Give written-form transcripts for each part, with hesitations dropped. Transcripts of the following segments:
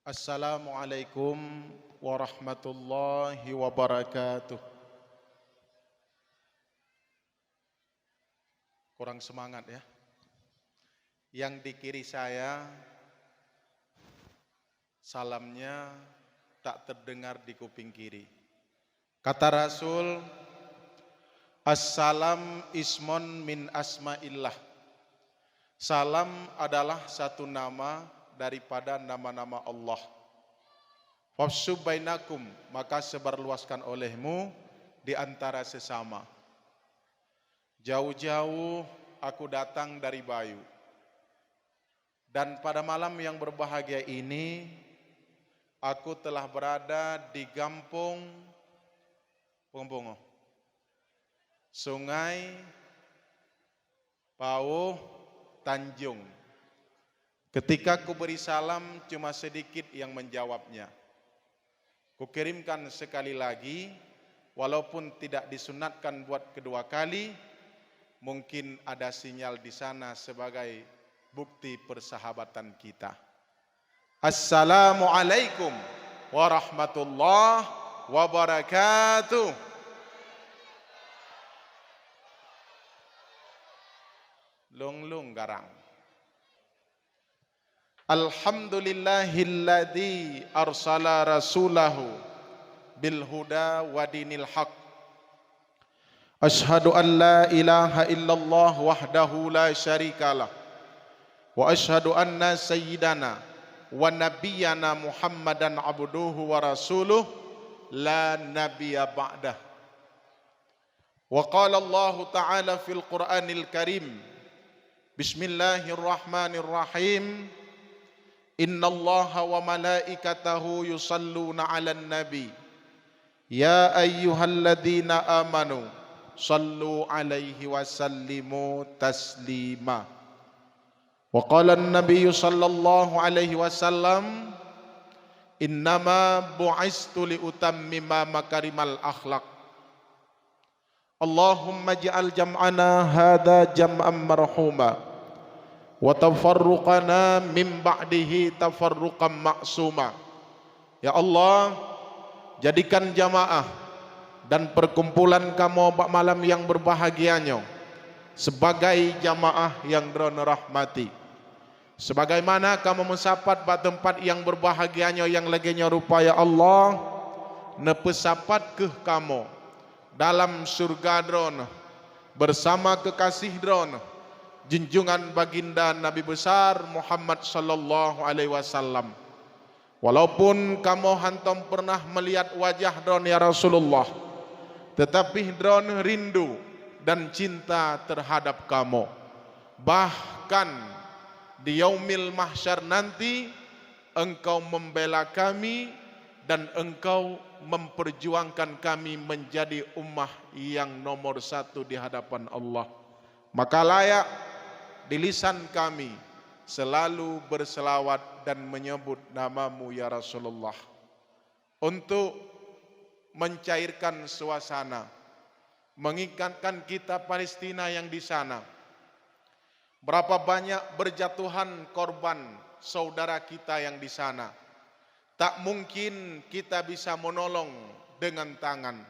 Assalamualaikum warahmatullahi wabarakatuh. Kurang semangat ya. Yang di kiri saya, salamnya tak terdengar di kuping kiri. Kata Rasul, Assalam ismun min asma'illah. Salam adalah satu nama daripada nama-nama Allah. Fafshu bainakum, maka sebarluaskan olehmu di antara sesama. Jauh-jauh aku datang dari Bayu. Dan pada malam yang berbahagia ini, aku telah berada di Gampung Pungbongo, Sungai Pauh Tanjung. Ketika ku beri salam, cuma sedikit yang menjawabnya. Kukirimkan sekali lagi, walaupun tidak disunatkan buat kedua kali, mungkin ada sinyal di sana sebagai bukti persahabatan kita. Assalamualaikum warahmatullahi wabarakatuh. Lung garang. Alhamdulillahilladzi arsala rasulahu bil huda wa dinil haq. Ashhadu an la ilaha illallah wahdahu la syarikalah. Wa ashhadu anna sayyidana wa nabiyyana Muhammadan abduhu wa rasuluh la nabiyya ba'dah. Wa qala Allah ta'ala fil Qur'anil Karim. Bismillahirrahmanirrahim. Innallaha wa malaikatahu yusalluna 'alan nabi. Ya ayyuhalladzina amanu sallu 'alaihi wa sallimu taslima. Wa qala an-nabiy sallallahu alaihi wasallam, innama bu'istu li utammima makarimal akhlaq. Allahumma ij'al jam'ana hadza jam'an marhuma wa tafarruqana min ba'dihi tafarruqan ma'suma. Ya Allah, jadikan jamaah dan perkumpulan kamu malam yang berbahagianya sebagai jamaah yang drono rahmati. Sebagaimana kamu mensapat bat tempat yang berbahagianya yang legenya rupa ya Allah, nepesapat ke kamu dalam surga drono bersama kekasih drono junjungan baginda Nabi besar Muhammad sallallahu alaihi wasallam. Walaupun kamu hantam pernah melihat wajah dron ya Rasulullah, tetapi dron rindu dan cinta terhadap kamu. Bahkan di yaumil mahsyar nanti engkau membela kami dan engkau memperjuangkan kami menjadi ummah yang nomor satu di hadapan Allah. Maka layak di lisan kami selalu berselawat dan menyebut namamu ya Rasulullah, untuk mencairkan suasana, mengingatkan kita Palestina yang di sana. Berapa banyak berjatuhan korban saudara kita yang di sana. Tak mungkin kita bisa menolong dengan tangan.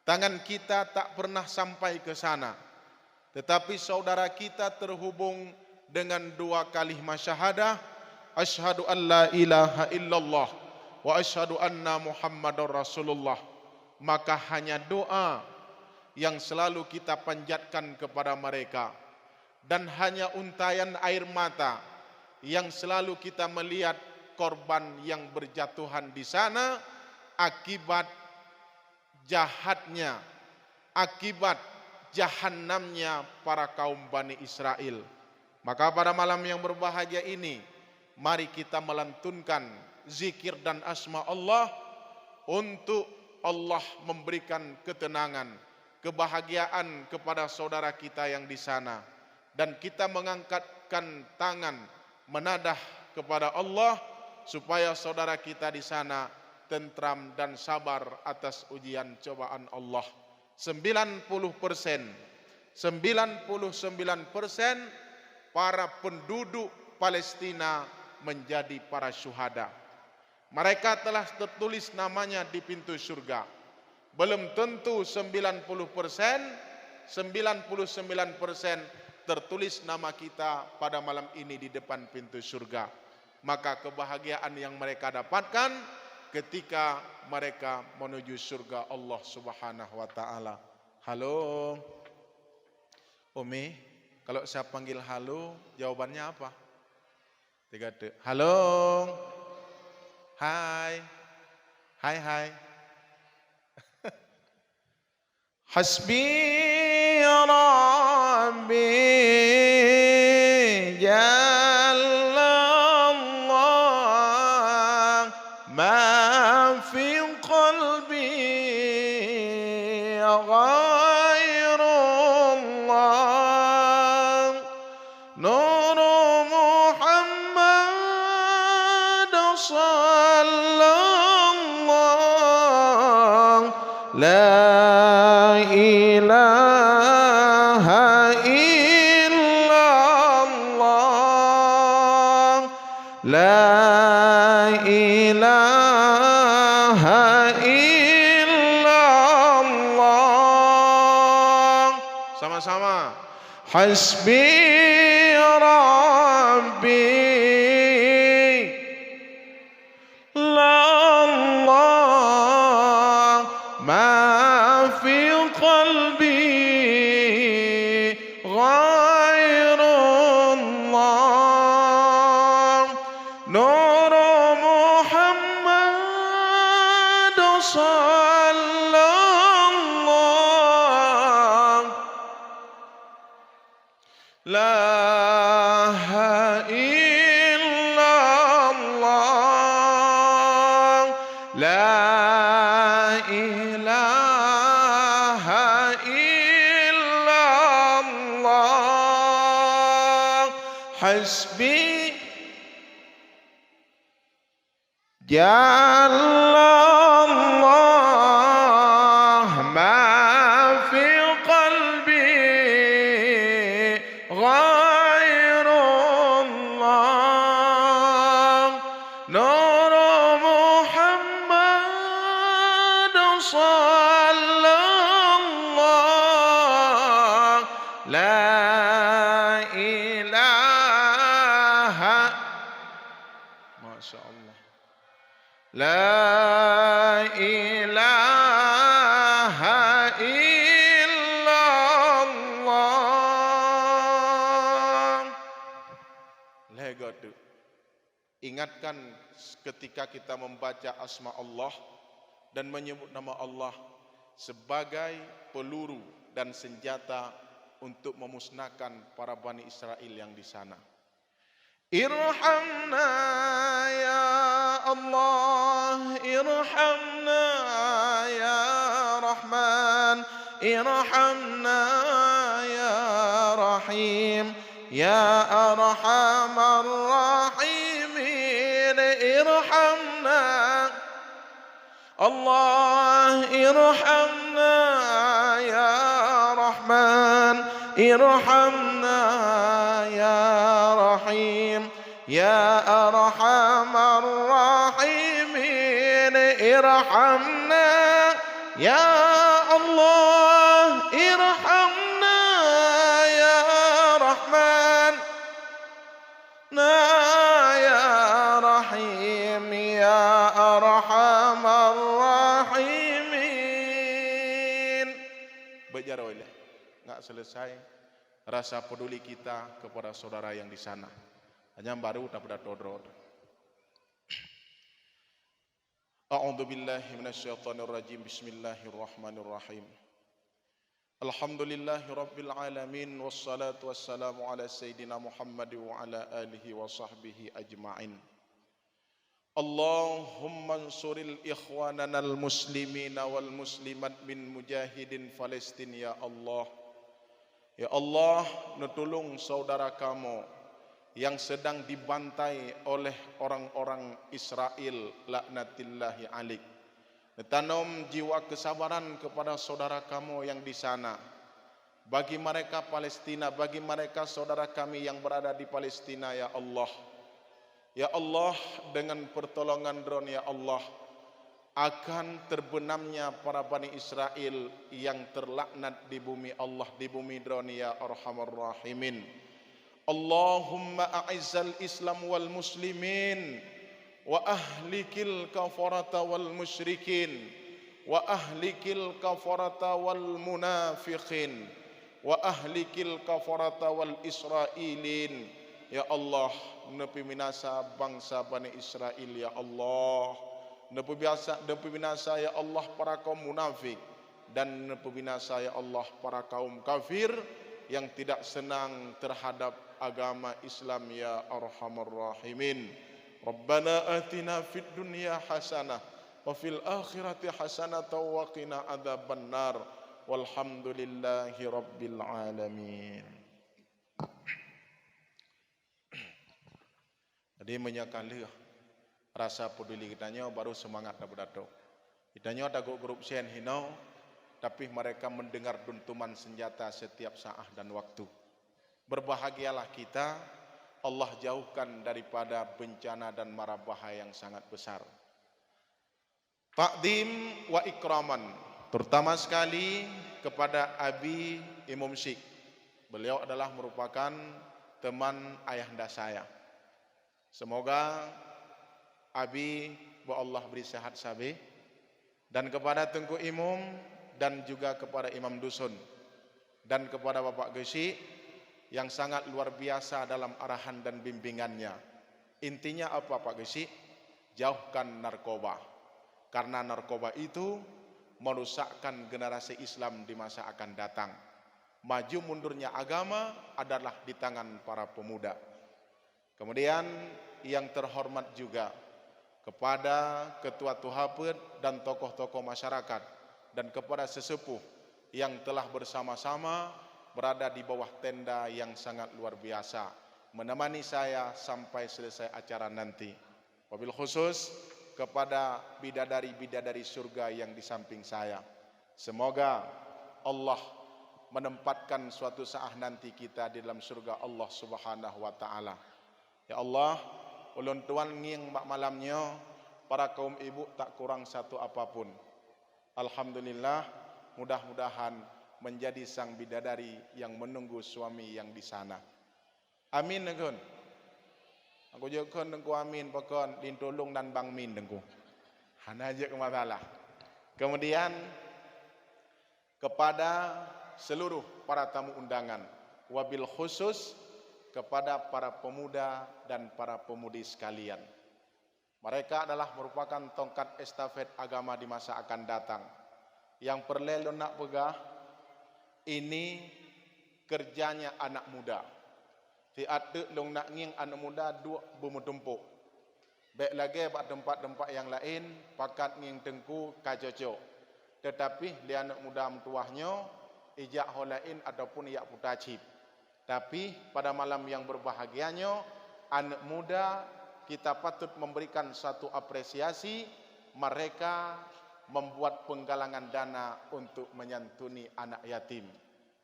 Tangan kita tak pernah sampai ke sana. Tetapi saudara kita terhubung dengan dua kalimat syahadah, asyhadu an la ilaha illallah wa asyhadu anna Muhammadar Rasulullah. Maka hanya doa yang selalu kita panjatkan kepada mereka, dan hanya untayan air mata yang selalu kita melihat korban yang berjatuhan di sana akibat jahatnya, akibat jahannamnya para kaum Bani Israel. Maka pada malam yang berbahagia ini, mari kita melantunkan zikir dan asma Allah untuk Allah memberikan ketenangan, kebahagiaan kepada saudara kita yang di sana. Dan kita mengangkatkan tangan menadah kepada Allah supaya saudara kita di sana tentram dan sabar atas ujian cobaan Allah. 99% para penduduk Palestina menjadi para syuhada. Mereka telah tertulis namanya di pintu surga. Belum tentu 90%, 99% tertulis nama kita pada malam ini di depan pintu surga. Maka kebahagiaan yang mereka dapatkan ketika mereka menuju surga Allah Subhanahu wa taala. Halo. Umi, kalau saya panggil halo, jawabannya apa? 3 detik. Halo. Hai. Hai hai. Hasbi Rabbi Jalla Allah ma fi qalbi ghairullah nur Muhammad sallallahu la ilaha illallah la ilaha illallah. Sama-sama. Hasbi Rabbi Allah ma fi qalbi ghairullah nur Muhammad sallallahu la illallah la ilaha illallah hasbi Jallallah ma fi qalbi ghairullah nur Muhammad sallallahu la ilaha Masya Allah la ilaha illallah. Legatu. Ingatkan ketika kita membaca asma Allah dan menyebut nama Allah sebagai peluru dan senjata untuk memusnahkan para Bani Israel yang di sana. Irhamna ya Allah, irhamna ya Rahman, irhamna ya Rahim, ya Arhamar Rahimin, irhamna Allah, irhamna ya Rahman, irhamna ya Rahim, ya Arhamar Rahimin, irhamna ya Allah, irhamna ya Rahman, ya Rahim, ya Arhamar Rahimin. Berjarah oleh enggak selesai rasa peduli kita kepada saudara yang di sana. Hanya baru dapat dodrod. A'udzu billahi minasyaitonir rajim. Bismillahirrahmanirrahim. Alhamdulillahirabbil alamin wassalatu wassalamu ala sayidina Muhammad wa ala alihi wa sahbihi ajmain. Allahumma ansuril ikhwanana al-muslimina wal muslimat min mujahidin Palestin ya Allah. Ya Allah, tolong saudara kamu yang sedang dibantai oleh orang-orang Israel laknatillahi alaih. Tanam jiwa kesabaran kepada saudara kamu yang di sana. Bagi mereka Palestina, bagi mereka saudara kami yang berada di Palestina ya Allah. Ya Allah, dengan pertolongan drone ya Allah, akan terbenamnya para Bani Israel yang terlaknat di bumi Allah, di bumi drone ya Arhamar Rahimin. Allahumma a'izzal Islam wal muslimin wa ahlikil kafarata wal musyrikin wa ahlikil kafarata wal munafiqin wa ahlikil kafarata wal israilin. Ya Allah, nepi binasa bangsa Bani Israel ya Allah, nepi binasa ya Allah para kaum munafik, dan nepi binasa ya Allah para kaum kafir yang tidak senang terhadap agama Islam ya Arhamar Rahimin. Rabbana atina fid dunya hasanah wa fil akhirati hasanah wa qina adzabannar. Walhamdulillahi rabbil alamin. Jadi menyakali rasa peduli kitanya baru semangat dapat. Kitanya ada grup sen hinau, tapi mereka mendengar dentuman senjata setiap saat dan waktu. Berbahagialah kita, Allah jauhkan daripada bencana dan mara bahaya yang sangat besar. Takdim wa ikraman, terutama sekali kepada Abi Imam Syik. Beliau adalah merupakan teman ayahanda saya. Semoga Abi Allah beri sehat sabi, dan kepada Tengku Imam, dan juga kepada Imam Dusun, dan kepada Bapak Gesi yang sangat luar biasa dalam arahan dan bimbingannya. Intinya apa Pak Gesi? Jauhkan narkoba, karena narkoba itu merusakkan generasi Islam di masa akan datang. Maju mundurnya agama adalah di tangan para pemuda. Kemudian yang terhormat juga kepada Ketua Tuhapet dan tokoh-tokoh masyarakat, dan kepada sesepuh yang telah bersama-sama berada di bawah tenda yang sangat luar biasa, menemani saya sampai selesai acara nanti. Wabil khusus kepada bidadari-bidadari surga yang di samping saya. Semoga Allah menempatkan suatu saat nanti kita di dalam surga Allah Subhanahu wa taala. Ya Allah, ulun tuan nging mak malamnya para kaum ibu tak kurang satu apapun. Alhamdulillah, mudah-mudahan menjadi sang bidadari yang menunggu suami yang di sana. Amin nengkun. Aku juga nengku amin pakon dintolong dan bang min nengku. Hana aja kemasalah. Kemudian kepada seluruh para tamu undangan, wabil khusus kepada para pemuda dan para pemudi sekalian. Mereka adalah merupakan tongkat estafet agama di masa akan datang. Yang perlu nak pegah, ini kerjanya anak muda. Tiada long nak nging anak muda dua bermutumpuk. Baik lagi pada tempat-tempat yang lain pakat nging tengku kacocok. Tetapi dia anak muda mentuahnya ijak holain ataupun ia putacip. Tapi pada malam yang berbahagianya, anak muda kita patut memberikan satu apresiasi. Mereka membuat penggalangan dana untuk menyantuni anak yatim.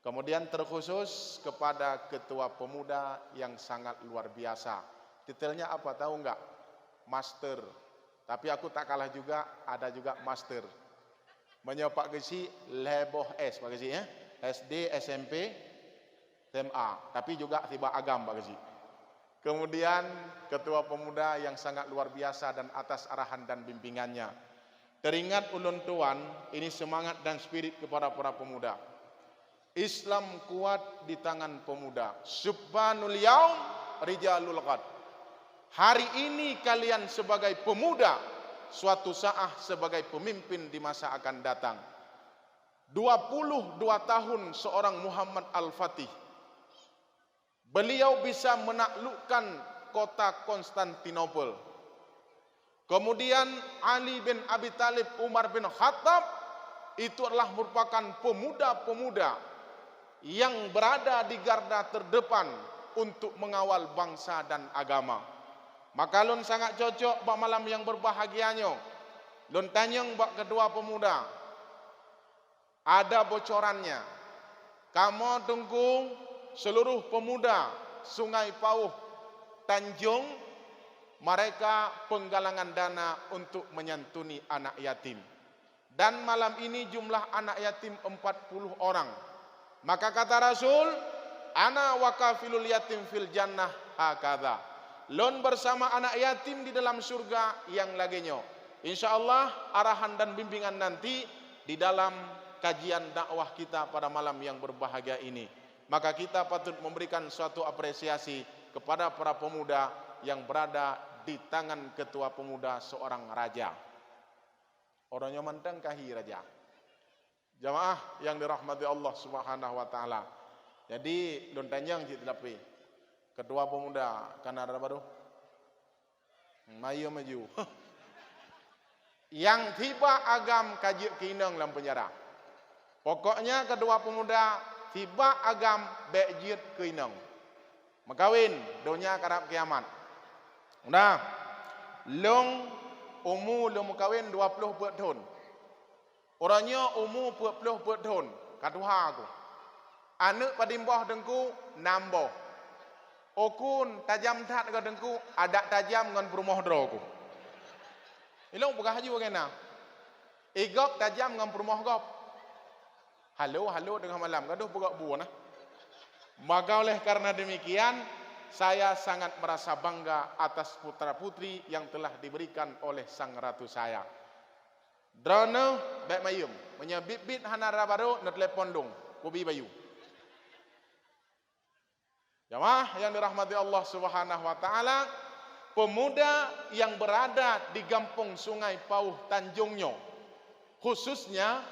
Kemudian terkhusus kepada ketua pemuda yang sangat luar biasa. Detailnya apa tahu enggak? Master. Tapi aku tak kalah juga, ada juga master. Menyopak Gesi leboh S Pak Gesi ya. SD, SMP, SMA, tapi juga tiba agam Pak Gesi. Kemudian ketua pemuda yang sangat luar biasa dan atas arahan dan bimbingannya. Teringat ulun tuan, ini semangat dan spirit kepada para pemuda. Islam kuat di tangan pemuda. Subhanul yaum rijalul ghad. Hari ini kalian sebagai pemuda, suatu saat sebagai pemimpin di masa akan datang. 22 tahun seorang Muhammad Al-Fatih, beliau bisa menaklukkan kota Konstantinopel. Kemudian Ali bin Abi Thalib, Umar bin Khattab, itu adalah merupakan pemuda-pemuda yang berada di garda terdepan untuk mengawal bangsa dan agama. Maka lun sangat cocok bak malam yang berbahagianya. Lun tanyang bak kedua pemuda, ada bocorannya. Kamu tunggu seluruh pemuda Sungai Pauh Tanjung mereka penggalangan dana untuk menyantuni anak yatim. Dan malam ini jumlah anak yatim 40 orang. Maka kata Rasul, ana wa kafilul yatim fil jannah hakadha. Lon bersama anak yatim di dalam surga yang laginya. InsyaAllah arahan dan bimbingan nanti di dalam kajian dakwah kita pada malam yang berbahagia ini. Maka kita patut memberikan suatu apresiasi kepada para pemuda yang berada di tangan ketua pemuda seorang raja. Orangnya mantang kahi raja. Jamaah yang dirahmati Allah Subhanahu wa taala. Jadi don tanjang cik telapi. Ketua pemuda kan ada baru. Maju. Yang tiba agam kaji kinang dalam penjara. Pokoknya kedua pemuda tiba agam bejit kinang. Makawin donya karab kiamat. Udah. Long umur lo makawin 20 tahun. Orangnya umur 40 tahun. Katuha aku. Anak padimbah dengku namboh. Okun tajam tat ke dengku ada tajam ngan perumah droku. Ilong buka haji bagaimana? Igop tajam ngan perumah gop. Halo tengah malam gaduh buka buah nah. Maka oleh karena demikian saya sangat merasa bangga atas putra putri yang telah diberikan oleh sang ratu saya. Drone baik mayum menyebit hanara baru na telepon dong kubi bayu. Jamaah yang dirahmati Allah Subhanahu wa taala, pemuda yang berada di Gampung Sungai Pauh Tanjungnya khususnya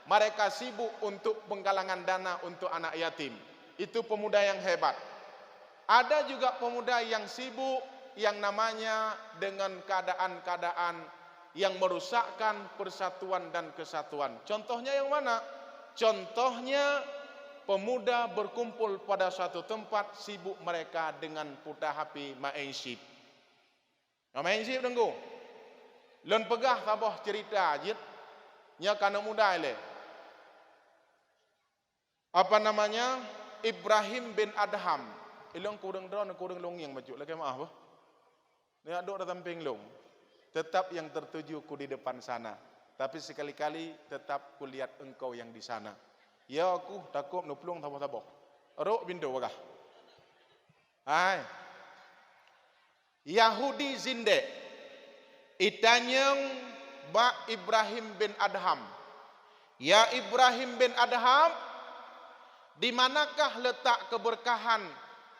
mereka sibuk untuk penggalangan dana untuk anak yatim. Itu pemuda yang hebat. Ada juga pemuda yang sibuk yang namanya dengan keadaan-keadaan yang merusakkan persatuan dan kesatuan. Contohnya yang mana? Contohnya pemuda berkumpul pada suatu tempat, sibuk mereka dengan putah HP main ship. Main ship tunggu. Lon pegah tabah cerita ajit. Nya kana muda ile. Apa namanya? Ibrahim bin Adham. Ilong kurang drone kurang long yang maju lagi maaf. Ni aduk datang penglong. Tetap yang tertuju ku di depan sana. Tapi sekali-kali tetap ku lihat engkau yang di sana. Ya aku takut nuplung tabah-tabah. Rok bindo wagah. Hai. Yahudi zinde. Itanyang ba Ibrahim bin Adham. Ya Ibrahim bin Adham, di manakah letak keberkahan?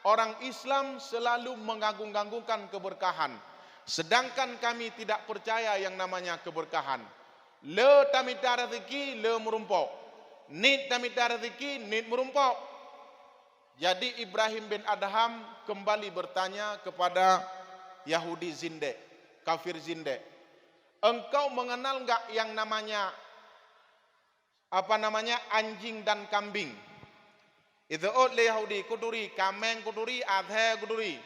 Orang Islam selalu mengagung-agungkan keberkahan. Sedangkan kami tidak percaya yang namanya keberkahan. Le tamita rezeki, le merumpok. Nit tamita rezeki, nit merumpok. Jadi Ibrahim bin Adham kembali bertanya kepada Yahudi zinde, kafir zinde. Engkau mengenal enggak yang namanya anjing dan kambing? Itu oleh Yahudi kuduri, kameng kuduri, adhe kuduri.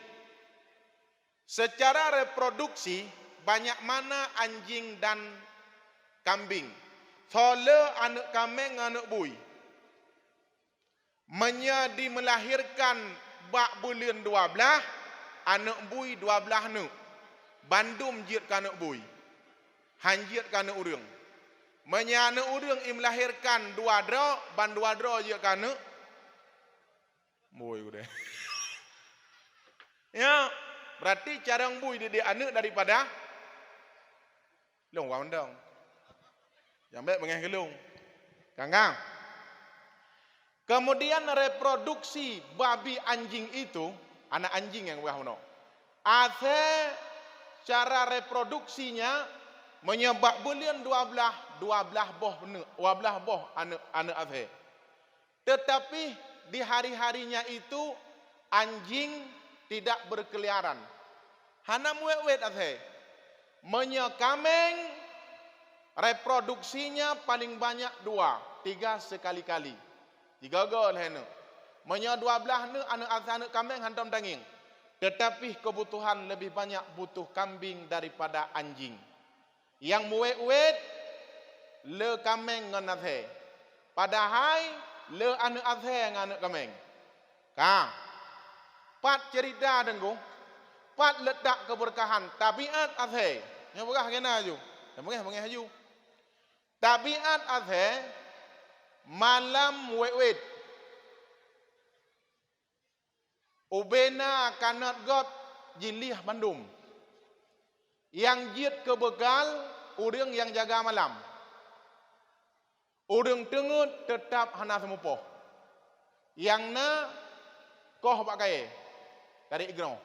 Secara reproduksi banyak mana anjing dan kambing? Sole anak kameng anak bui. Menyadi melahirkan bak bulan 12, anak bui 12 nu. Bandum jit ka anak bui. Hanjit ka anak urang. Menya anak urang melahirkan 2 dro, ban 2 dro jit ka anak bui udah. Ya, berarti cara bui dia anak daripada long wang dong. Jambe mengeh gelung. Kangkang. Kemudian reproduksi babi anjing itu, anak anjing yang wahno. Ase cara reproduksinya menyebab bulan 12 boh anak ase. Tetapi di hari-harinya itu anjing tidak berkeliaran. Hana muwet ase. Menyekameng reproduksinya paling banyak 2, 3 sekali-kali. 3 gol hena. Menya 12 ne anak kambing hantam daging. Tetapi kebutuhan lebih banyak butuh kambing daripada anjing. Yang muwet le kambing ngan ase. Padahal le anak ase ngan anak kambing. Ka. Pat cerita dengku. pat letak keberkahan tabiat azhe yang berkah kena aju yang mengeh aju tabiat azhe malam wet ubena kanat got jilih bandum yang jit kebegal urang yang jaga malam urang tengut tetap hana semupoh yang na koh pakai dari igno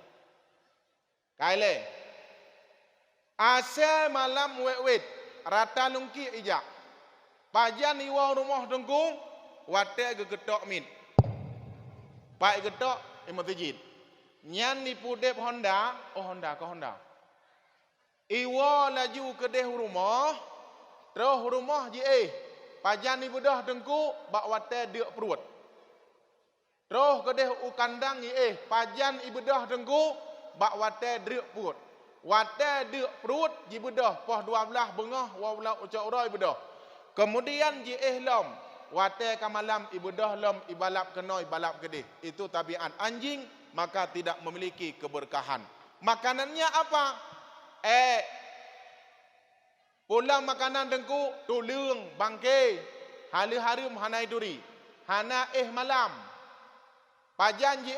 kaile ase malam wet rata lungki ijak pajan iwa rumah dengku wate gegetok min pai getok imatijid nyan ni pudep Honda Honda ke Honda iwa laju ke deh rumah terus rumah je pajan ni bedah dengku bak wate deuk perut terus ke deh u kandang pajan i bedah dengku bak wate deuk perut wate deuk perut ji bedah poh 12 bengah wala ucak urai bedah kemudian ji lom wate ka malam ibadah lom ibalap kenoi balap gede itu tabiat anjing maka tidak memiliki keberkahan makanannya apa pula makanan dengku tulung bangke hari-harim hanai duri hana malam pajan ji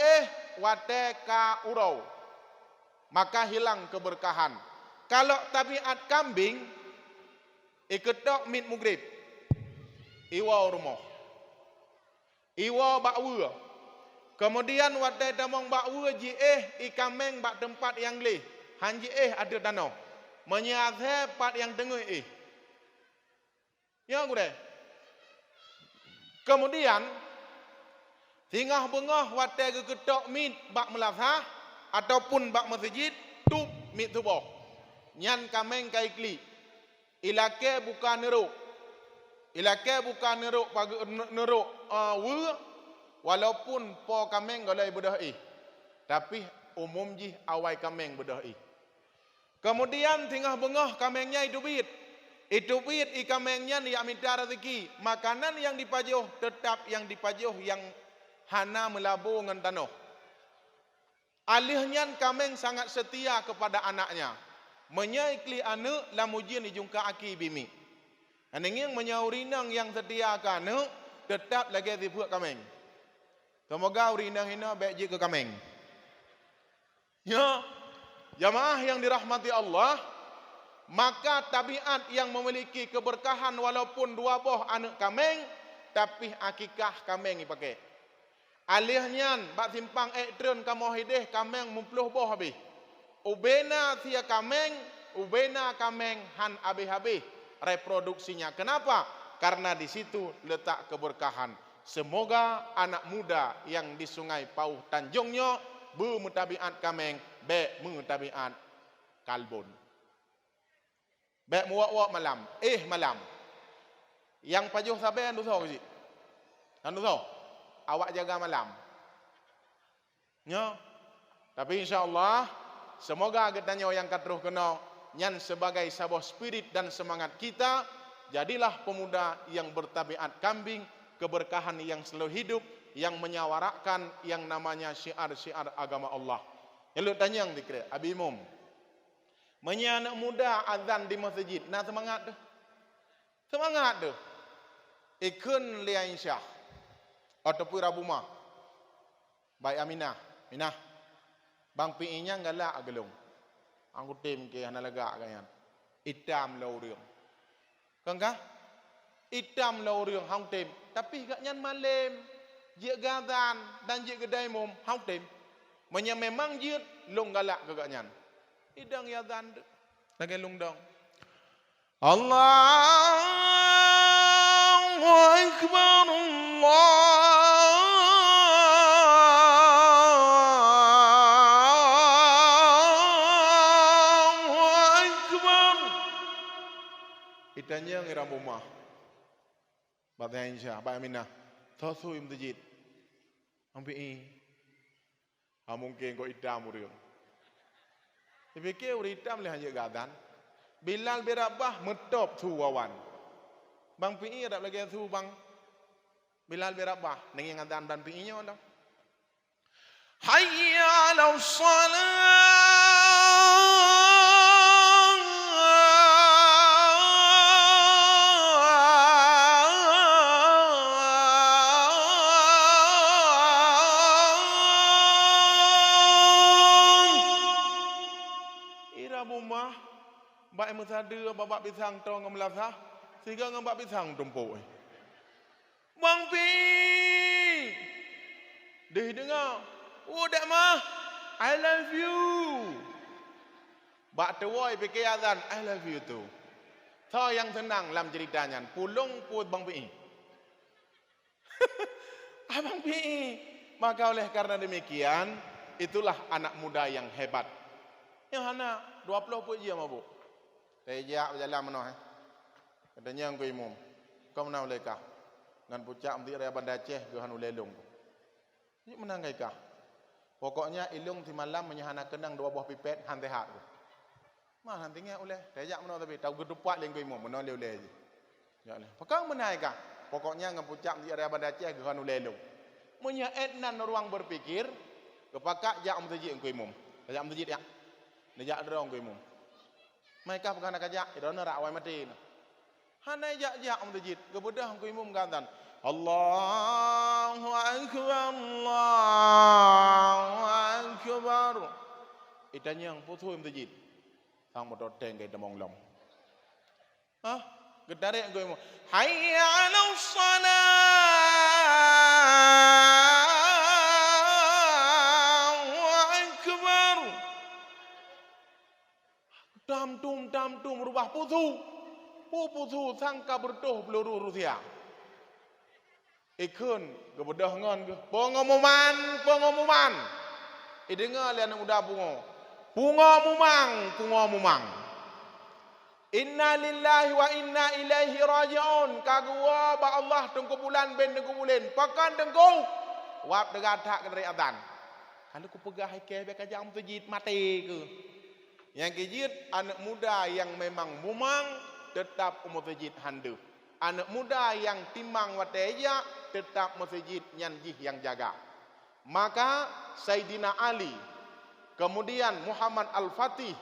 wate ka urau maka hilang keberkahan kalau tabiat kambing iketok mit mugrib iwa rumah iwa bakwa kemudian wate damong bakwa ji ikameng bak tempat yang leh hanji ada danau menyathe pat yang tengah ya gure kemudian tingah bengah wate gegetok mit bak melafah ataupun bak masjid tup mit tuboh nyan kameng kai kli ilake bukan neruk pagi neruk walaupun po kameng golai bedah tapi umum ji awai kameng bedah kemudian tingah bengah kamengnya itu bit i kamengnya ni minta rezeki makanan yang dipajuh tetap yang dipajuh yang hana melabu ngan tanah alihnya kameng sangat setia kepada anaknya menyaikli anak lamujin dijungka aki bimi anenging menyaurinang yang setia ka anak tetap lagi dibuat kameng semoga urinang hina baik je ke kameng ya jamaah yang dirahmati Allah maka tabiat yang memiliki keberkahan walaupun 2 boh anak kameng tapi akikah kameng dipakai alihnya bak simpang tren kamu hideh kameng 10 boh habis ubena sia kameng han habis reproduksinya kenapa karena di situ letak keberkahan semoga anak muda yang di Sungai Pauh Tanjungnya bermutabiat kameng be mutabiat kalbon be muak malam malam yang pajuh sabai anu tahu sih anu tahu awak jaga malam nya tapi insyaallah semoga getanya yang katruh kena nyan sebagai sabah spirit dan semangat kita jadilah pemuda yang bertabiat kambing keberkahan yang selalu hidup yang menyawarakan yang namanya syiar-syiar agama Allah. Yang lu tanya yang dikira Abi Mum anak muda azan di masjid nah semangat tu ikun lia insyah ataupun rabumah baik Aminah bang piinya galak agelung angku tim ke hana lega kan itam lau riung kan itam lau riung hang tim tapi gak nyan malam je gadan dan je gedai mum hang tim menya memang je long galak gak nyan idang ya dan lagi lung dong Allahu akbar Itanya ngiram rumah. Batnya insya, Pak Aminah. Tosu im tejid. Ampi mungkin kau idam uriung. Dipikir uri idam leh hanya gadan. Bilal berabah metop tu wawan. Bang pi ada lagi tu bang. Bilal berabah nengi ngadan dan pi nya onda. Hayya 'alas salat mesada babak pisang tong ngemelasah. Sehingga ngembak pisang tumpuk. Bang Pi. Dia dengar. Oh, dak mah. I love you. Bak tuai fikir azan, I love you tu. Tho yang senang dalam ceritanya. Pulung put Bang Pi. Abang Pi. Maka oleh karena demikian, itulah anak muda yang hebat. Yang anak 20 pun dia mabuk. Tejak berjalan mana katanya angku imum. Kau mana boleh kah? Ngan pucak mesti raya Bandar Aceh ke hanu lelong. Ini menang kah? Pokoknya ilung di malam menyahana kenang 2 buah pipet hantai hak. Mah nantinya oleh tejak mana tapi tahu gedupak lengku imum mana boleh je. Ya oleh. Pakang menang kah? Pokoknya ngan pucak mesti raya Bandar Aceh ke hanu lelong. Menyaet nan ruang berpikir kepakak jak mesti angku imum. Jak mesti ya. Nejak dorong ku imum. Mereka bukan nak ajak, itu nak awal mati. Hana jak masjid, kemudian ku imum gantan. Allahu akbar, Allahu akbar. Itanya yang putu masjid. Sang motor teng ke demong long. Hah? Gedarek ku imum. Hayya 'alas salat. Dam-dum rubah putu. Putu sangka berdoh peluru Rusia. Ikun kebedah ngan ke. Pengumuman. Dengar lian udah bunga mumang. Inna lillahi wa inna ilaihi raji'un. Kagua ba Allah tengku bulan ben tengku bulan. Pakan tengku. Wap degatak dari adzan. Kalau ku pegah ke be kajang masjid mati ke. Yang kejit anak muda yang memang mumang tetap masjid handu. Anak muda yang timang wateja tetap masjid nyanjih yang jaga. Maka Sayyidina Ali, kemudian Muhammad Al-Fatih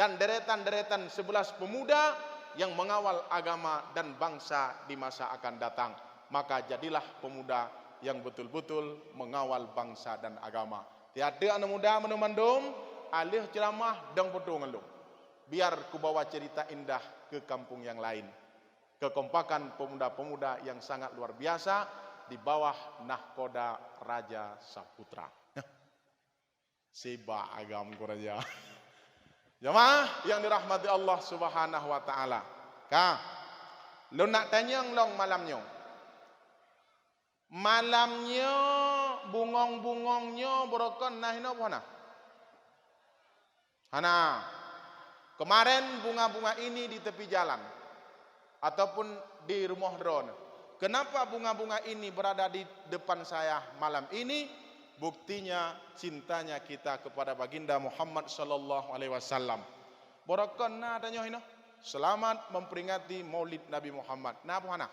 dan deretan-deretan 11 pemuda yang mengawal agama dan bangsa di masa akan datang. Maka jadilah pemuda yang betul-betul mengawal bangsa dan agama. Tiada anak muda menumandum alih ceramah dan foto ngeluh. Biar ku bawa cerita indah ke kampung yang lain. Kekompakan pemuda-pemuda yang sangat luar biasa di bawah nahkoda Raja Saputra. Seba agam ku raja. Jemaah yang dirahmati Allah Subhanahu wa taala. Kah? Lu nak tanya long malamnya. Malamnya bungong-bungongnya berokon nah ino apa nah? Hana, kemarin bunga-bunga ini di tepi jalan ataupun di rumah drone. Kenapa bunga-bunga ini berada di depan saya malam ini? Buktinya cintanya kita kepada baginda Muhammad sallallahu alaihi wasallam. Borokon na tanya hino. Selamat memperingati Maulid Nabi Muhammad. Nah hana.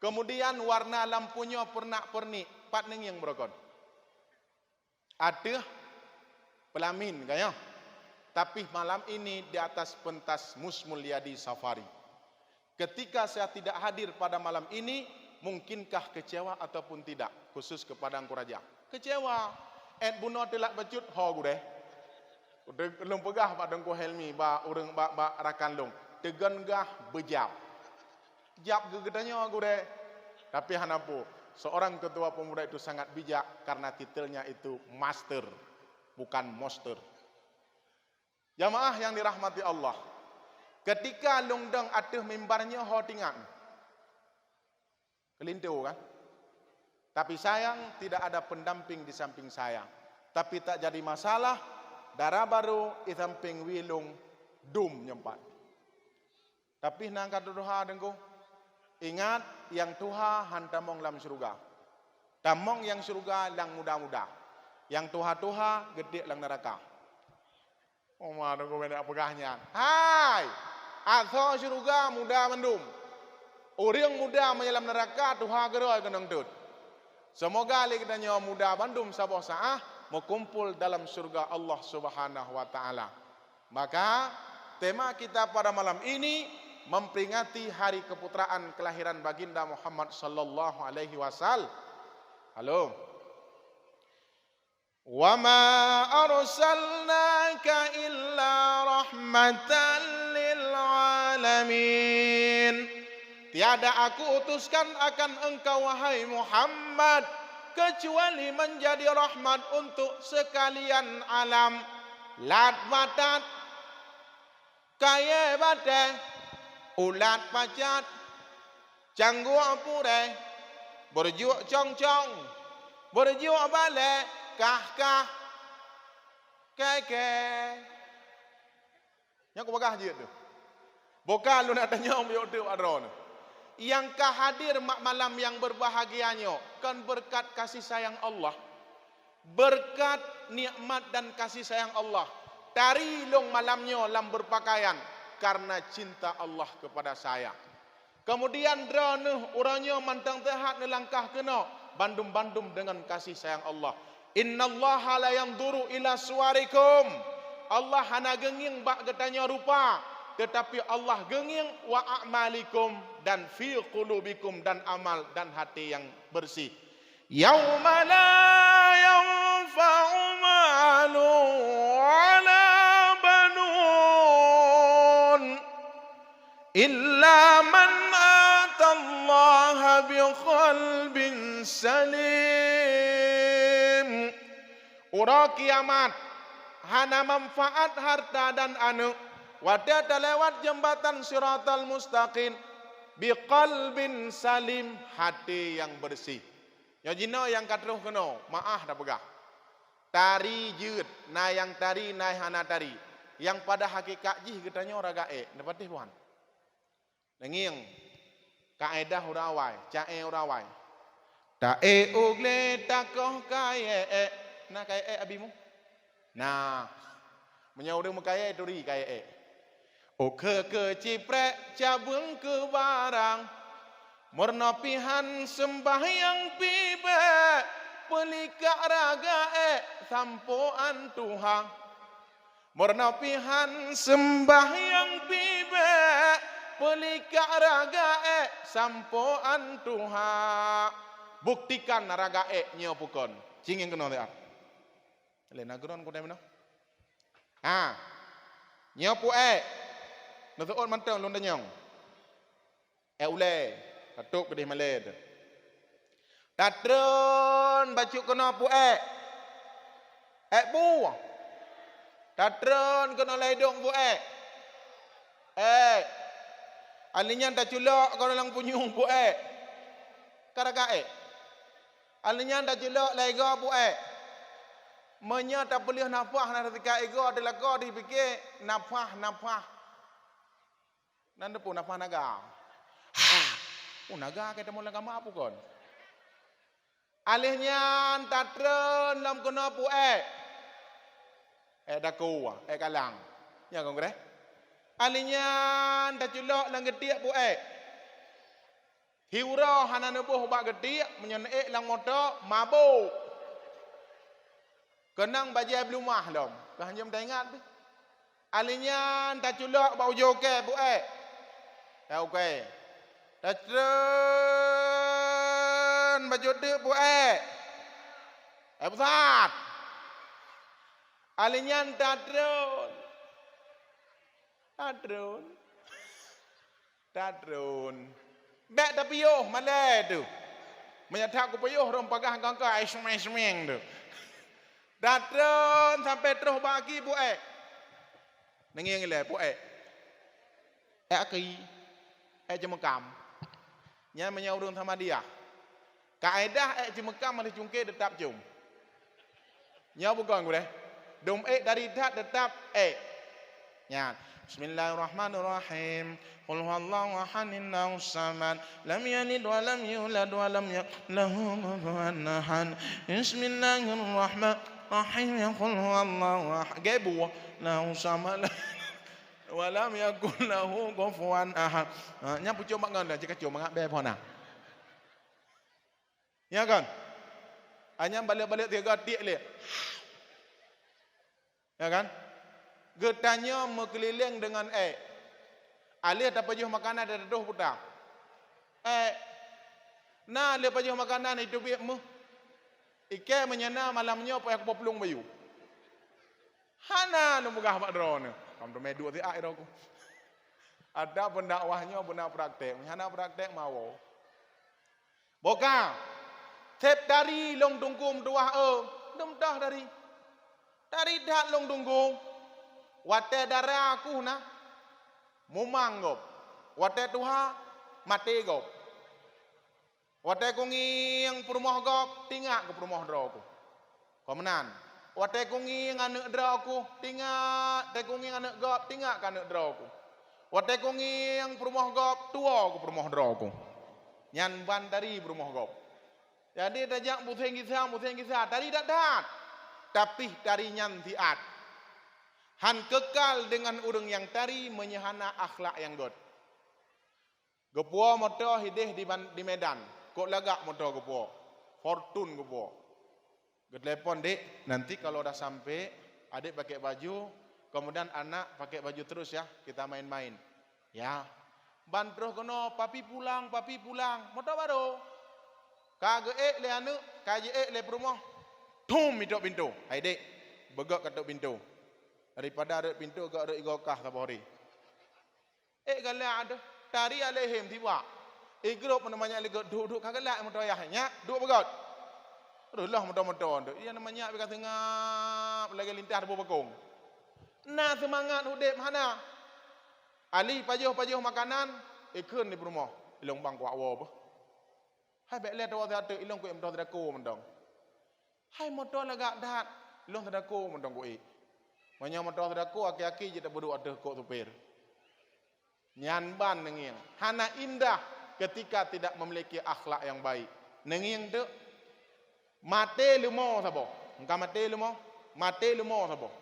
Kemudian warna lampunya pernak-pernik, patning yang borokon. Ada pelamin kayaknya. Tapi malam ini di atas pentas Musmulyadi Safari. Ketika saya tidak hadir pada malam ini, mungkinkah kecewa ataupun tidak? Khusus kepada Angku Raja. Kecewa. Buno telak becut ho gue. Udah lung pegah pada Angku Helmi ba urang ba rakan lung. Tegan gah bejap. Jap gegedanya gue. Tapi hanapu, seorang ketua pemuda itu sangat bijak karena titelnya itu master, bukan monster. Jamaah yang dirahmati Allah. Ketika lungdang atuh mimbarnya ho tinggal. Kelintiu kan? Tapi sayang tidak ada pendamping di samping saya. Tapi tak jadi masalah. Darah baru di samping wilung dum nyempat. Tapi nangkat doha dengku. Ingat yang Tuha hantamong lam surga. Tamong yang surga lang muda-muda. Yang Tuha gede lang neraka. Oh mana gue benak pegahnya. Hai, atau surga muda mendum. Orang muda menyelam neraka Tuha gerai kenang tut. Semoga kita nyawa muda bandum sabah saah berkumpul dalam surga Allah Subhanahu wa taala. Maka tema kita pada malam ini memperingati hari keputraan kelahiran baginda Muhammad sallallahu alaihi wasallam. Halo. Wa ma arsalnaka illa rahmatan lil alamin. Tiada aku utuskan akan engkau wahai Muhammad kecuali menjadi rahmat untuk sekalian alam. Lat batat kaya bate ulat pacat canggu pure berjuak cong-cong berjuak balik kah keke. Yang aku bagah je tu. Bukan lu nak tanya om tu adron. Yang kah hadir malam yang berbahagianya kan berkat kasih sayang Allah. Berkat nikmat dan kasih sayang Allah. Tari long malamnya lam berpakaian karena cinta Allah kepada saya. Kemudian drone orangnya mantang tehat nelangkah kena bandum-bandum dengan kasih sayang Allah. Innallaha la yanzuru ila suwarikum. Allah hana genging bak getanya rupa, tetapi Allah genging wa a'malikum dan fi qulubikum dan amal dan hati yang bersih. Yauma la yanfa'u malu wala banun illa man atallaha biqalbin salim. Ura kiamat hana manfaat harta dan anak wadah lewat jembatan siratal mustaqim biqalbin salim, hati yang bersih. Ya jina yang katruh kena maah dah pegah. Tari jut, na yang tari na hana tari. Yang pada hakikat jih katanya orang gae, dapat puan. Lengiang kaedah urawai, cae urawai. Tae ugle takoh kae na kae abimu. Nah, menyaudah mukaya itu ri kae. O ke ciprek cabung ke barang. Mernopihan sembahyang pibe pelika raga sampoan Tuhan. Mernopihan sembahyang pibe pelika raga sampoan Tuhan. Buktikan raga nyopukon. Cingin kena lihat. Lena geron ko demno. Nyopu nutuon mantang lunda nyong. Ule katuk pedih maled. Tatron bacuk kena pu bu. Tatron kena ledong bu alinya tak culok kau lang punyung bu karaga alinya tak culok lega bu Menya tak boleh nafah nak ketika ego adalah kau dipikir nafah. Nanda pun nafah naga. Naga kita mula gama apa kon? Alihnya tatren lam kena pu daku kalang. Ya kong kre. Alihnya tak culok lang getiak pu Hiura hana nebuh bak getiak menyenek lang motor mabuk. Kenang bajai belum mah dom. Kehanjam dah ingat. Alinya tak culak bau joke bu ya okey. Tatren baju de bu besar. Alinya tatron. Bek tapi yo malai tu. Menyatak ku payuh rom pagah kangka ismeng tu. Datang sampai terus bagi bu Nengiang le bu aki jemekam. Nya menyaurung sama dia. Kaedah jemekam ada cungke tetap jum. Nya bukan gue. Dom dari tetap Nya Bismillahirrahmanirrahim. Qul huwallahu ahadun samad lam yalid wa lam yulad wa lam yakul lahu kufuwan ahad. Bismillahirrahmanirrahim. Qul huwallahu ahad. Gebu lahu samad wa lam yakul lahu kufuwan ahad. Nya pucuk mak ngan jika cuma ngak be phona. Ya kan? Hanya balik-balik tiga tik le. Ya kan? Getanya mengkeliling dengan alih tak pajuh makanan ada doh putar. Nah le pajuh makanan itu biakmu. Ike menyana malamnya apa aku pelung bayu. Hana lu megah mak drone. Kam do medu ti ai aku. Ada pendakwahnya benar praktek. Hana praktek mau. Boka. Tep dari long tungkum doa dem dah dari. Dari dah long tungkum. Wate darah aku na. Mumang gop. Wate tuha mati gop. Wate kungi yang perumah gop tingak ke perumah draku. Komenan. Wate kungi anak draku tingak. Te kungi anak gop tingak ke anak draku. Wate kungi yang perumah gop tua ke perumah draku. Nyan ban dari perumah gop. Jadi tajak pusing kisah. Tadi tak dat. Tapi dari nyan tiat. Han kekal dengan urang yang tari menyehana akhlak yang god. Gepuo motor hidih di Medan. Kok lagak motor gepuo. Fortune gepuo. Telepon dek, nanti kalau dah sampai adik pakai baju, kemudian anak pakai baju terus ya, kita main-main. Ya. Ban terus kono, papi pulang. Motor baru. Kage le anu, kaje le perumah. Tum hidup pintu. Hai dek, begak ketuk pintu. Daripada ada pintu gak ada igokah kabori. Galak ada tari alehim tiba. Grup namanya lagi duduk kagelak motor ayahnya, duduk begot. Aduhlah motor-motor tu. Ia namanya bekat tengah lagi lintas berbekong. Nah semangat hudip mana? Ali pajuh makanan, ikun di rumah. Ilong bang kuat apa? Hai bekle tu ada ilong ku motor teraku mendong. Hai motor lagak dah, ilong teraku mendong ku Manya motor teraku aki-aki je tak berdua ada kok supir. Nyan ban nenging. Hana indah ketika tidak memiliki akhlak yang baik. Nenging tu mate lumo sabo. Engkau mate lumo sabo.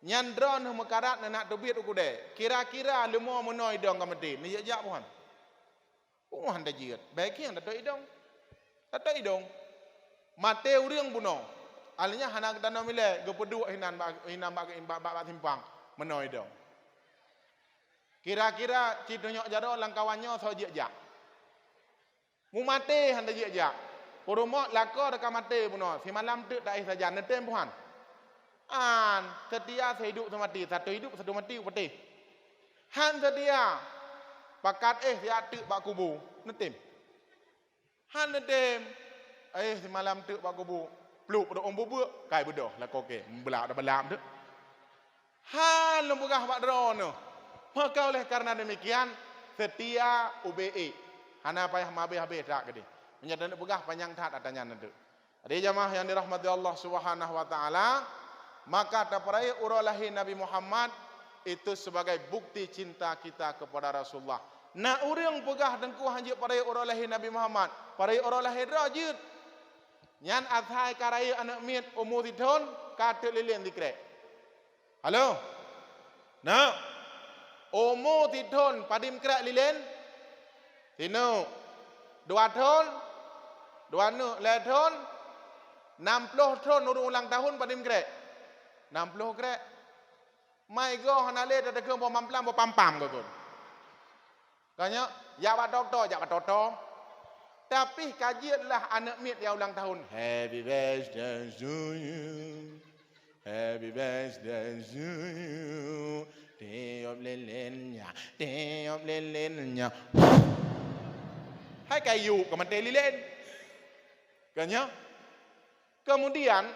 Nyan drone mekarat nak tubit ukude. Kira-kira lumo menoi dong kamati. Ni jak puan. Puan dah jiat. Baik yang tak idong. Tak idong. Mate urang buno. Alnya hanak dana mile gepedu hinan bak simpang menoi dong. Kira-kira citonyok jaro langkawannya so jejak. Mu mate handa jejak. Purumo lako deka mate puno. Si malam tu tak saja netem puan. An setia sehidup semati, satu hidup satu mati upeti. Han setia pakat dia tu bak kubu netem. Han netem si malam tu bak kubu. Peluk pada orang bubuk, kai bedoh lah koke, belak dah belam tu. Han lembugah bak drone tu. Maka oleh karena demikian, setia UBE. Hana payah habis tak ke dia. Menyatakan begah panjang tat atanya nanti. Ada jamaah yang dirahmati Allah Subhanahu wa taala, maka taparai uralahi Nabi Muhammad itu sebagai bukti cinta kita kepada Rasulullah. Na urang pegah dengku hanjit parai uralahi Nabi Muhammad, parai uralahi rajut. Nyan athai karai anak miat umur tidon kata lilin dikrek. Halo? Nah. Umur tidon padim krek lilin. Tino. 2 tahun. 2 tahun. 60 tahun ulang tahun padim krek. 60 krek. Mai go hanale tak ke bo mamplam bo pampam go kon. Kanya ya wat doktor. Tapi kajianlah anak mit yang ulang tahun. Happy birthday to you. Happy birthday to you. Tiup lilinnya. Hai kayu kementai lilin. Kanya. Kemudian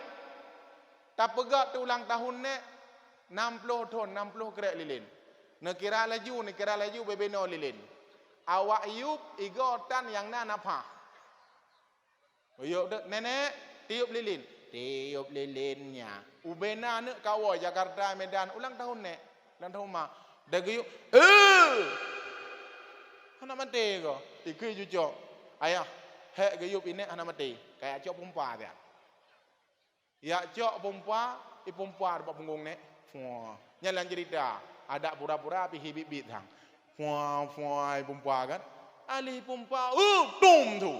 tak pegak tu ulang tahun ne 60 tahun 60 kerek lilin. Nekira laju bebeno lilin. Awak Ayub igotan yang nanapa. Ayub nenek tiup lilinnya. Ubena nek kawo Jakarta Medan ulang tahun nek. Ulang tahun mak. Dah guyuk. Anak mati ko. Ikui cucuk. Ayah, hek guyup ini anak mati. Kayak cok pompa dia. Ya cok pompa, pompa dekat punggung nek. Nyalan cerita. Ada pura-pura pi hibit-bit hang. Fuai pompa kan. Ali pompa, tum tu.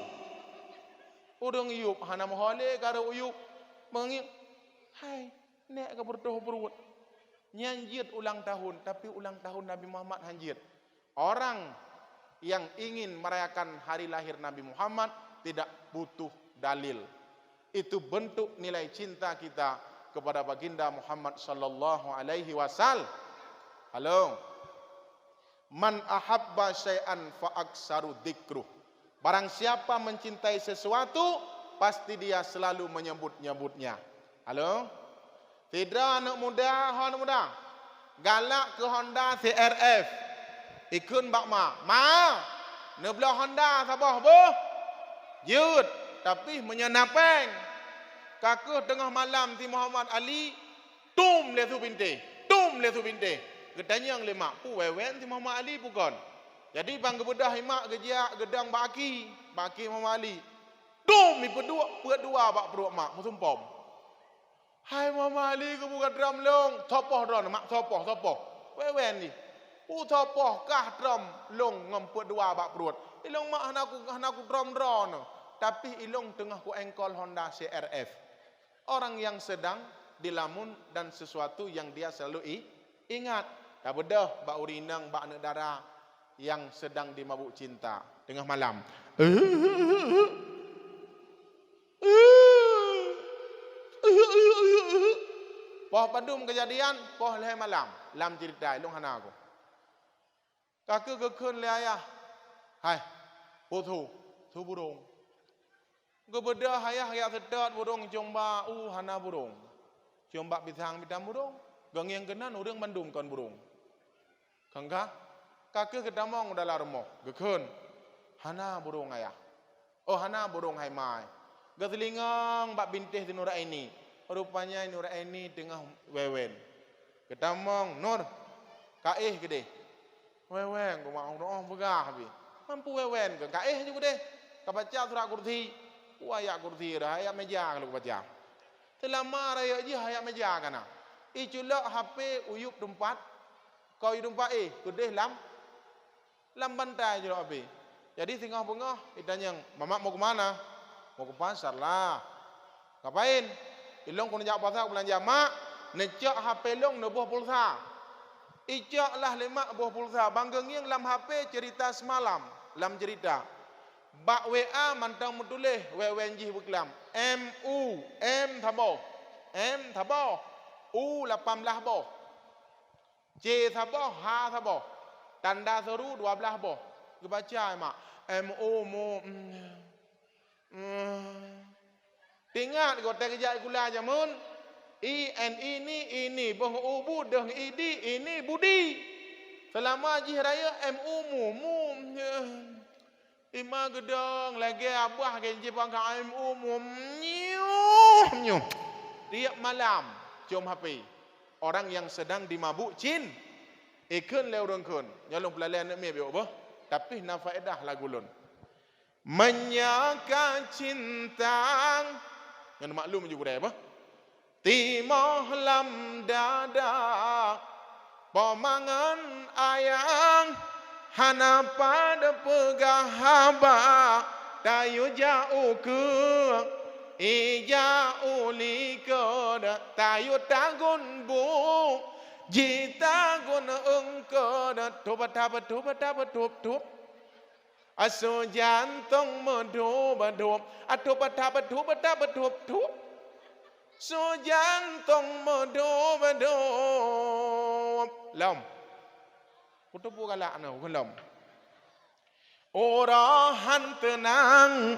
Udang Ayub hana mohole karo Ayub mengi. Hai, nek ka berdoh perut. Nyanjit ulang tahun, tapi ulang tahun Nabi Muhammad hanjit. Orang yang ingin merayakan hari lahir Nabi Muhammad tidak butuh dalil. Itu bentuk nilai cinta kita kepada baginda Muhammad sallallahu alaihi wasallam. Halo. Man ahabba syai'an fa aksaru dzikruh. Barang siapa mencintai sesuatu, pasti dia selalu menyebut-nyebutnya. Halo? Tidak anak muda, anak muda. Galak ke Honda CRF. Ikun bak ma. Nebelah Honda sabah boh. Yud, tapi menyenapeng. Kaku tengah malam ti Muhammad Ali, tum le tu binte. Gedanya yang lemak, wewen ti Muhammad Ali bukan. Jadi bang gebedah himak gejak gedang baki Muhammad Ali. Tum ipu dua bak perut mak musumpom. Hai Muhammad Ali ke buka drum long, topoh dron mak topoh. Wewen ni. Topoh kah drum long ngemput dua bak perut. Ilong mak hanaku drum dron. Tapi ilong tengah ku engkol Honda CRF. Orang yang sedang dilamun dan sesuatu yang dia selalu ingat. Tak bedah bak urinang bak negara yang sedang dimabuk cinta tengah malam. Poh padum kejadian, poh leh malam, lam cerita ilung hana aku. Kakek kekun le ayah. Hai, tu burung. Gebeda ayah ya sedot burung jomba hana burung. Jomba bidang burung. Gang yang kenan urang mandum kon burung. Kangka kakek kedamong dalam rumah. Gekun. Hana burung ayah. Oh hana burung hai mai. Getelingang bak bintih di Nur Aini. Rupanya Nur Aini tengah wewen. Kedamong Nur. Kaih gede. Wewen ku mau doang begah bi. Mampu wewen ke kaih juga deh. Kabaca surah kursi. Ayat kursi dah ayat meja kalau baca. Selama raya je ayat meja kana. Iculak HP uyup tempat. Kau hidup kudeh lam bantai je abe. Jadi tengah bengah ditanya, "Mamak mau ke mana?" "Mau ke pasar lah." "Ngapain?" "Ilong kau nak pasar belanja." "Mak, necak HP long nebuh pulsa." "Icak lah lemak buah pulsa." Banggang yang lam HP cerita semalam, lam cerita. Bak WA mantang mutuleh, wewenjih buklam. M thabo. U 18 boh. C thabo, H thabo. Tanda seru 12 boh. Kebaca mak. MO mo. Tingat kau tak kejap gula jamun. ini boh U budeng ini budi. Selama jih raya MU mu. Ima gedong lagi abah kenji pangka MU mu. Tiap malam cium HP. Orang yang sedang dimabuk jin. Ikun leurungkun. Nyalung pelalian nak mie apa? Tapi na faedah lagu lun. Menyaka cinta. Yang maklum juga apa? Timoh lam dada. Pemangan ayang. Hana pada pegahaba. Tayu jauh ke. Ija ulika tayu tagun bu jita gun engko tobat aso jantung medub so jantung medub lam kutupu galak na lam orahan tenang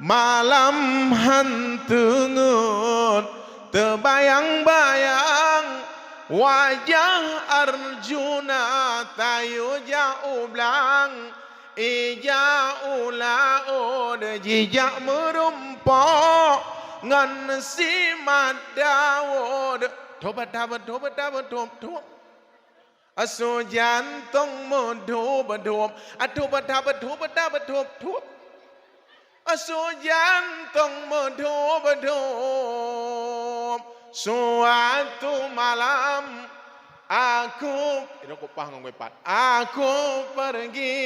malam hantungut terbayang-bayang wajah Arjuna tayu jauh belang ija ulaud jijak merumpok ngan si madawud tobat aso jantung medub aso jantung medub suatu malam aku pergi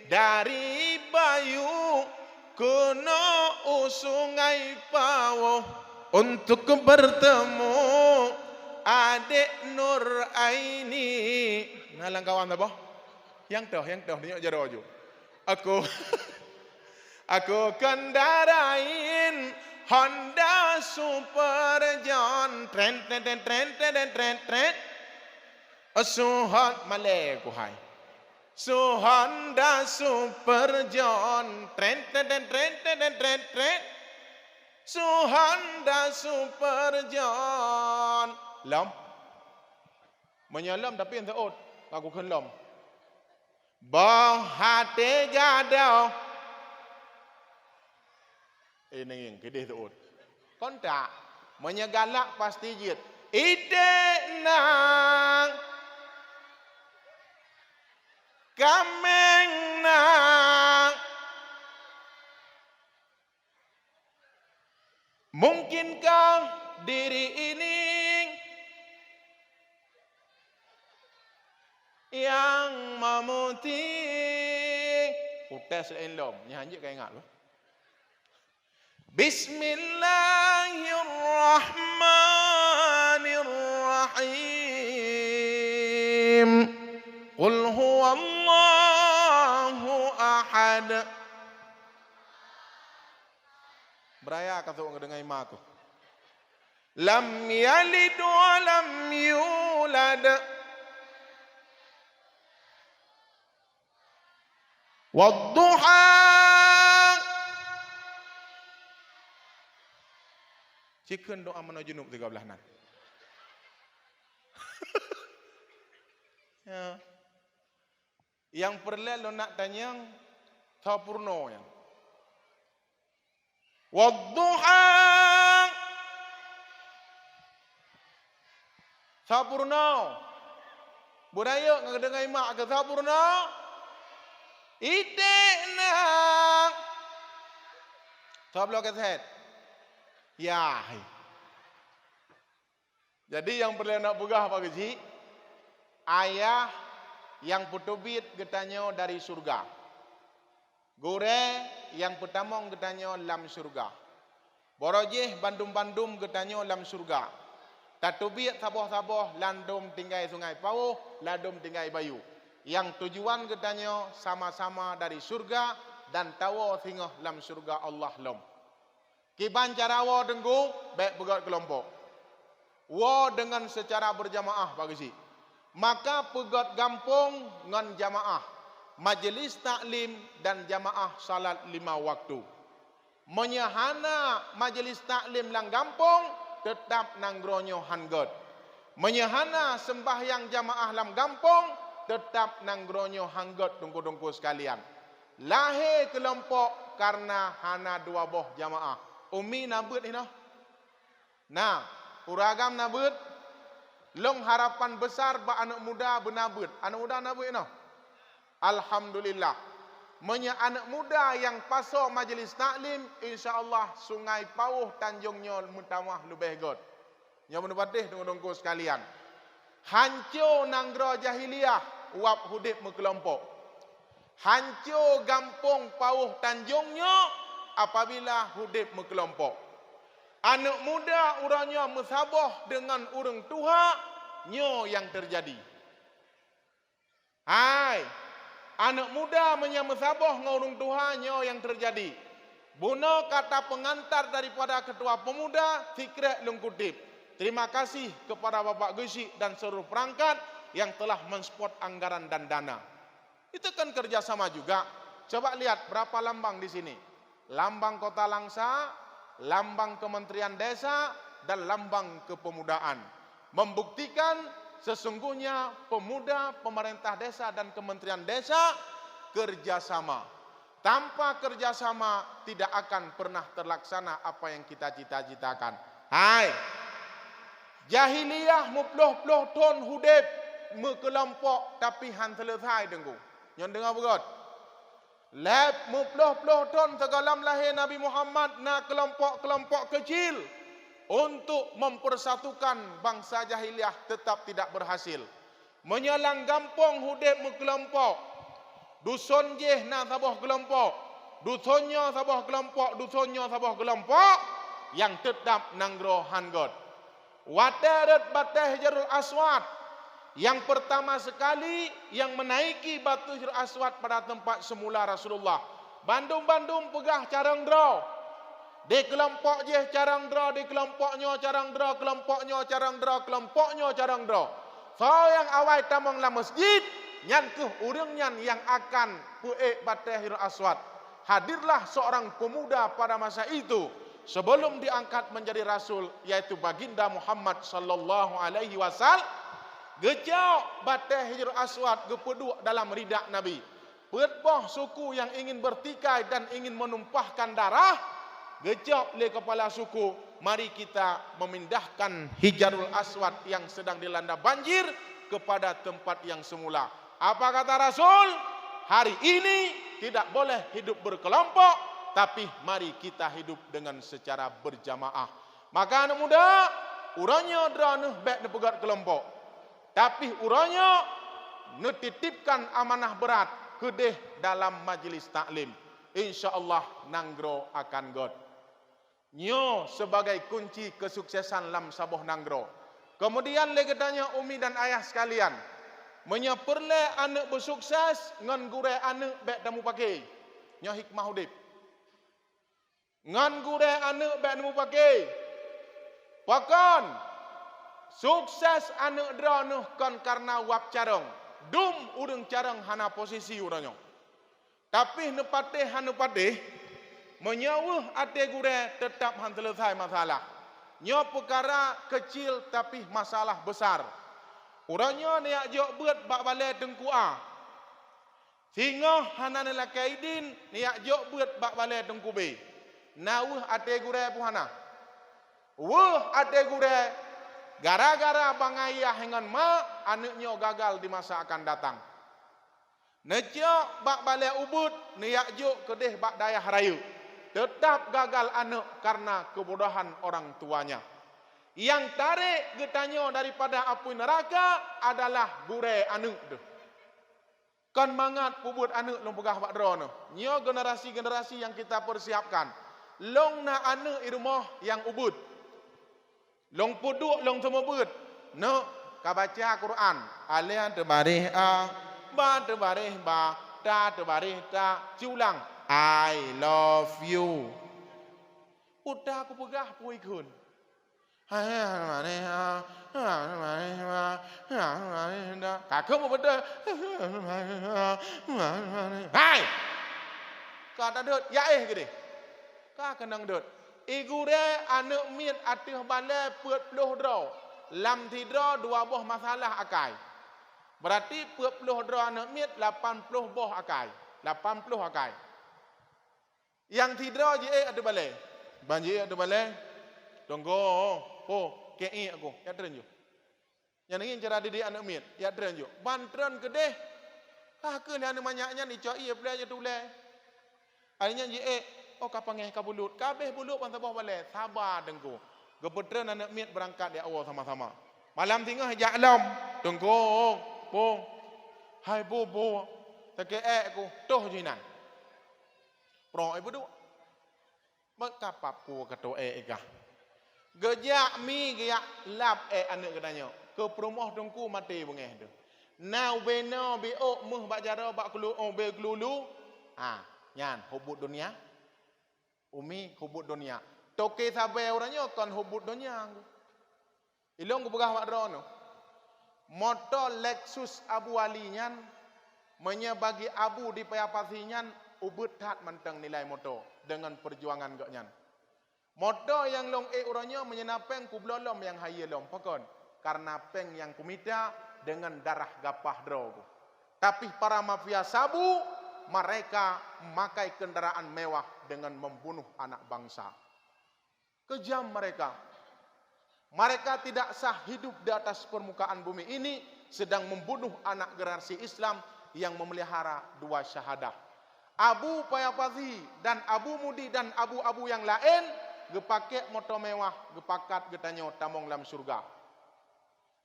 dari Bayu ke Sungai Pawo untuk bertemu adik Nur Aini. Ngalang kawan apa? Yang toh ni jaro Aku kendarain Honda Super John tren. Suhan Malay ku hai. Suhan da super John. Tren tren tren tren tren tren tren. Suhan da super John. Lom. Menyalam tapi ente ot. Aku kan lom. Bah hati gadau. Ini yang kedih tu ot. Kon tak menyegalak pasti jit. Ide nang kameng nang. Mungkinkah diri ini yang memutih? Udah selain lom, nyanyi kau ingat lo. Bismillahirrahmanirrahim. Qul huwallahu ahad. Beraya kata orang dengar imam aku. Lam yalid wa lam yulad. Wadduha. Cikan doa menajunub 13 nan. Ya. Yang perlu lo nak tanya Sapurno yang. Wadduha. Sapurno. Budaya ngak dengar imak ke Sapurno. Ite nak. Sablo ke sehat. Ya. Jadi yang perlu nak bugah apa gaji? Ayah yang putubit getanya dari surga. Gore yang petamong getanya lam surga. Borojih bandum-bandum getanya lam surga. Tatubit saboh-saboh landum tinggai sungai Pauh, landum tinggai Bayu. Yang tujuan getanya sama-sama dari surga dan tawo singoh lam surga Allah lom. Kiban cara wo denggu, baik pegat kelompok. Wo dengan secara berjamaah bagi si. Maka pegat gampung ngan jamaah. Majlis taklim dan jamaah salat 5 waktu. Menyahana majlis taklim lang gampung, tetap nanggronyo hanggot. Menyahana sembahyang jamaah lam gampung, tetap nanggronyo hanggot tunggu-tunggu sekalian. Lahir kelompok karena hana 2 boh jamaah. Umi nabut ini. Nah, uragam nabut. Long harapan besar ba anak muda benabut. Anak muda nabut ini. Alhamdulillah. Menya anak muda yang paso majlis taklim, insya-Allah Sungai Pauh Tanjungnya mutamah lebih god. Yang menepatih tunggu-tunggu sekalian. Hancur nanggro jahiliyah uap hudip mengelompok. Hancur gampung Pauh Tanjungnya apabila hudip mengelompok. Anak muda urangnya mesabah dengan orang tua, nyo yang terjadi. Hai, anak muda menyamesabah dengan orang tua, nyo yang terjadi. Buno kata pengantar daripada ketua pemuda, Fikret Lungkutip. Terima kasih kepada Bapak Gesik dan seluruh perangkat yang telah mensupport anggaran dan dana. Itu kan kerjasama juga. Coba lihat berapa lambang di sini. Lambang Kota Langsa, lambang Kementerian Desa, dan lambang kepemudaan. Membuktikan sesungguhnya pemuda, pemerintah desa, dan Kementerian Desa kerjasama. Tanpa kerjasama tidak akan pernah terlaksana apa yang kita cita-citakan. Hai, jahiliyah muploh-ploh ton hudep mekelompok tapi han selesai dengku. Yang dengar begot. Lab muploh-ploh ton segalam lahir Nabi Muhammad na kelompok-kelompok kecil untuk mempersatukan bangsa jahiliyah tetap tidak berhasil. Menyalang gampong hudep mekelompok. Dusun jeh na sabah kelompok. Dusunnya sabah kelompok, dusunnya sabah kelompok yang tetap nanggro hangot. Wadarat batah Hajarul Aswad. Yang pertama sekali yang menaiki batu Hajarul Aswad pada tempat semula Rasulullah. Bandung-bandung pegah carang draw. Di kelompok je carang draw, di kelompoknya carang draw, kelompoknya carang draw, kelompoknya carang draw. So yang awal tamang la masjid, nyan ke urang nyan yang akan puek batai Hajarul Aswad. Hadirlah seorang pemuda pada masa itu sebelum diangkat menjadi rasul, yaitu baginda Muhammad sallallahu alaihi wasallam. Gejau batai Hajarul Aswad gepeduk dalam ridak Nabi. Perboh suku yang ingin bertikai dan ingin menumpahkan darah, gejok le kepala suku, mari kita memindahkan Hajarul Aswad yang sedang dilanda banjir kepada tempat yang semula. Apa kata Rasul? Hari ini tidak boleh hidup berkelompok, tapi mari kita hidup dengan secara berjamaah. Maka anak muda, uranya drone baik nepegat kelompok, tapi uranya netitipkan amanah berat kedeh dalam majlis taklim. InsyaAllah Nanggro akan god. Nyo sebagai kunci kesuksesan lam sabuh Nanggro. Kemudian lagi tanya umi dan ayah sekalian, menyeperle anak bersukses ngan gure anak baik damu pakai. Nyo hikmah udip. Ngan gure anak baik damu pakai. Pakan sukses anak drone kan karena wap carong. Dum urang carang hana posisi urangnya. Tapi nepateh hana pateh menyawuh ate gure tetap han selesai masalah. Nyo perkara kecil tapi masalah besar. Urangnya niak jok beut bak balai tengkua. Sehingga hana nelakaidin niak jok beut bak balai tengkube. Nawuh ate gure puhana. Wuh ate gure gara-gara bang ayah dengan mak, anaknya gagal di masa akan datang. Nejok bak balai ubud, niak juk kedeh bak dayah rayu. Tetap gagal anak karena kebodohan orang tuanya. Yang tarik getanya daripada api neraka adalah gure anak tu. Kan mangat ubud anak long pegah bak drone. Nyo generasi-generasi yang kita persiapkan. Long na anak i rumah yang ubud. Long puduk long temebut. No, ka baca Quran. Alian tebarih ba tebarih ba, ta tebarih ta. Ciulang. I love you. Udah aku pegah pui kun. Kakak mau betul. Hai. Kata dot, ya gede. Kak kenang dot. Igure anak mit atih balai puat puluh draw. Lam tidra 2 buah masalah akai. Berarti puat puluh draw anak mit 80 buah akai. 80 akai. Yang tidra je ada balai. Banjir ada balai. Tunggu. Oh, kei aku. Ya terenju. Yang ingin cara didik anak mit. Ya terenju. Bantran kedeh. Ke ni anak banyaknya ni cai pelajah tulai. Akhirnya je oh kapangeh kabulut, kabeh bulut pan sabah balai, sabar tengku. Gepetran anak mit berangkat di awal sama-sama. Malam tinggal jalam, tengku, po. Hai bobo, take aku, toh jinan. Pro ibu tu. Bekapap ku kato eka. Gejak mi gejak lap anak katanya. Ke perumah tengku mati bengeh tu. Now beno biok muh bak jara bak kelu be kelulu. Nyan hubut dunia. Umi hubut dunia. Toke sabai orangnya kan hubut dunia. Ilong kupegah mak drono. Motor Lexus Abu Ali nyan menyebagi abu di payapasi nyan ubut hat menteng nilai motor dengan perjuangan gak nyan. Motor yang long orangnya menyenapeng kublolom yang hayelom pakon karena peng yang kumita dengan darah gapah drogo. Tapi para mafia sabu mereka memakai kendaraan mewah dengan membunuh anak bangsa. Kejam mereka. Mereka tidak sah hidup di atas permukaan bumi ini sedang membunuh anak generasi Islam yang memelihara 2 syahadah. Abu Payapazi dan Abu Mudi dan abu-abu yang lain gepake motor mewah, gepakat getanyo tamong dalam surga.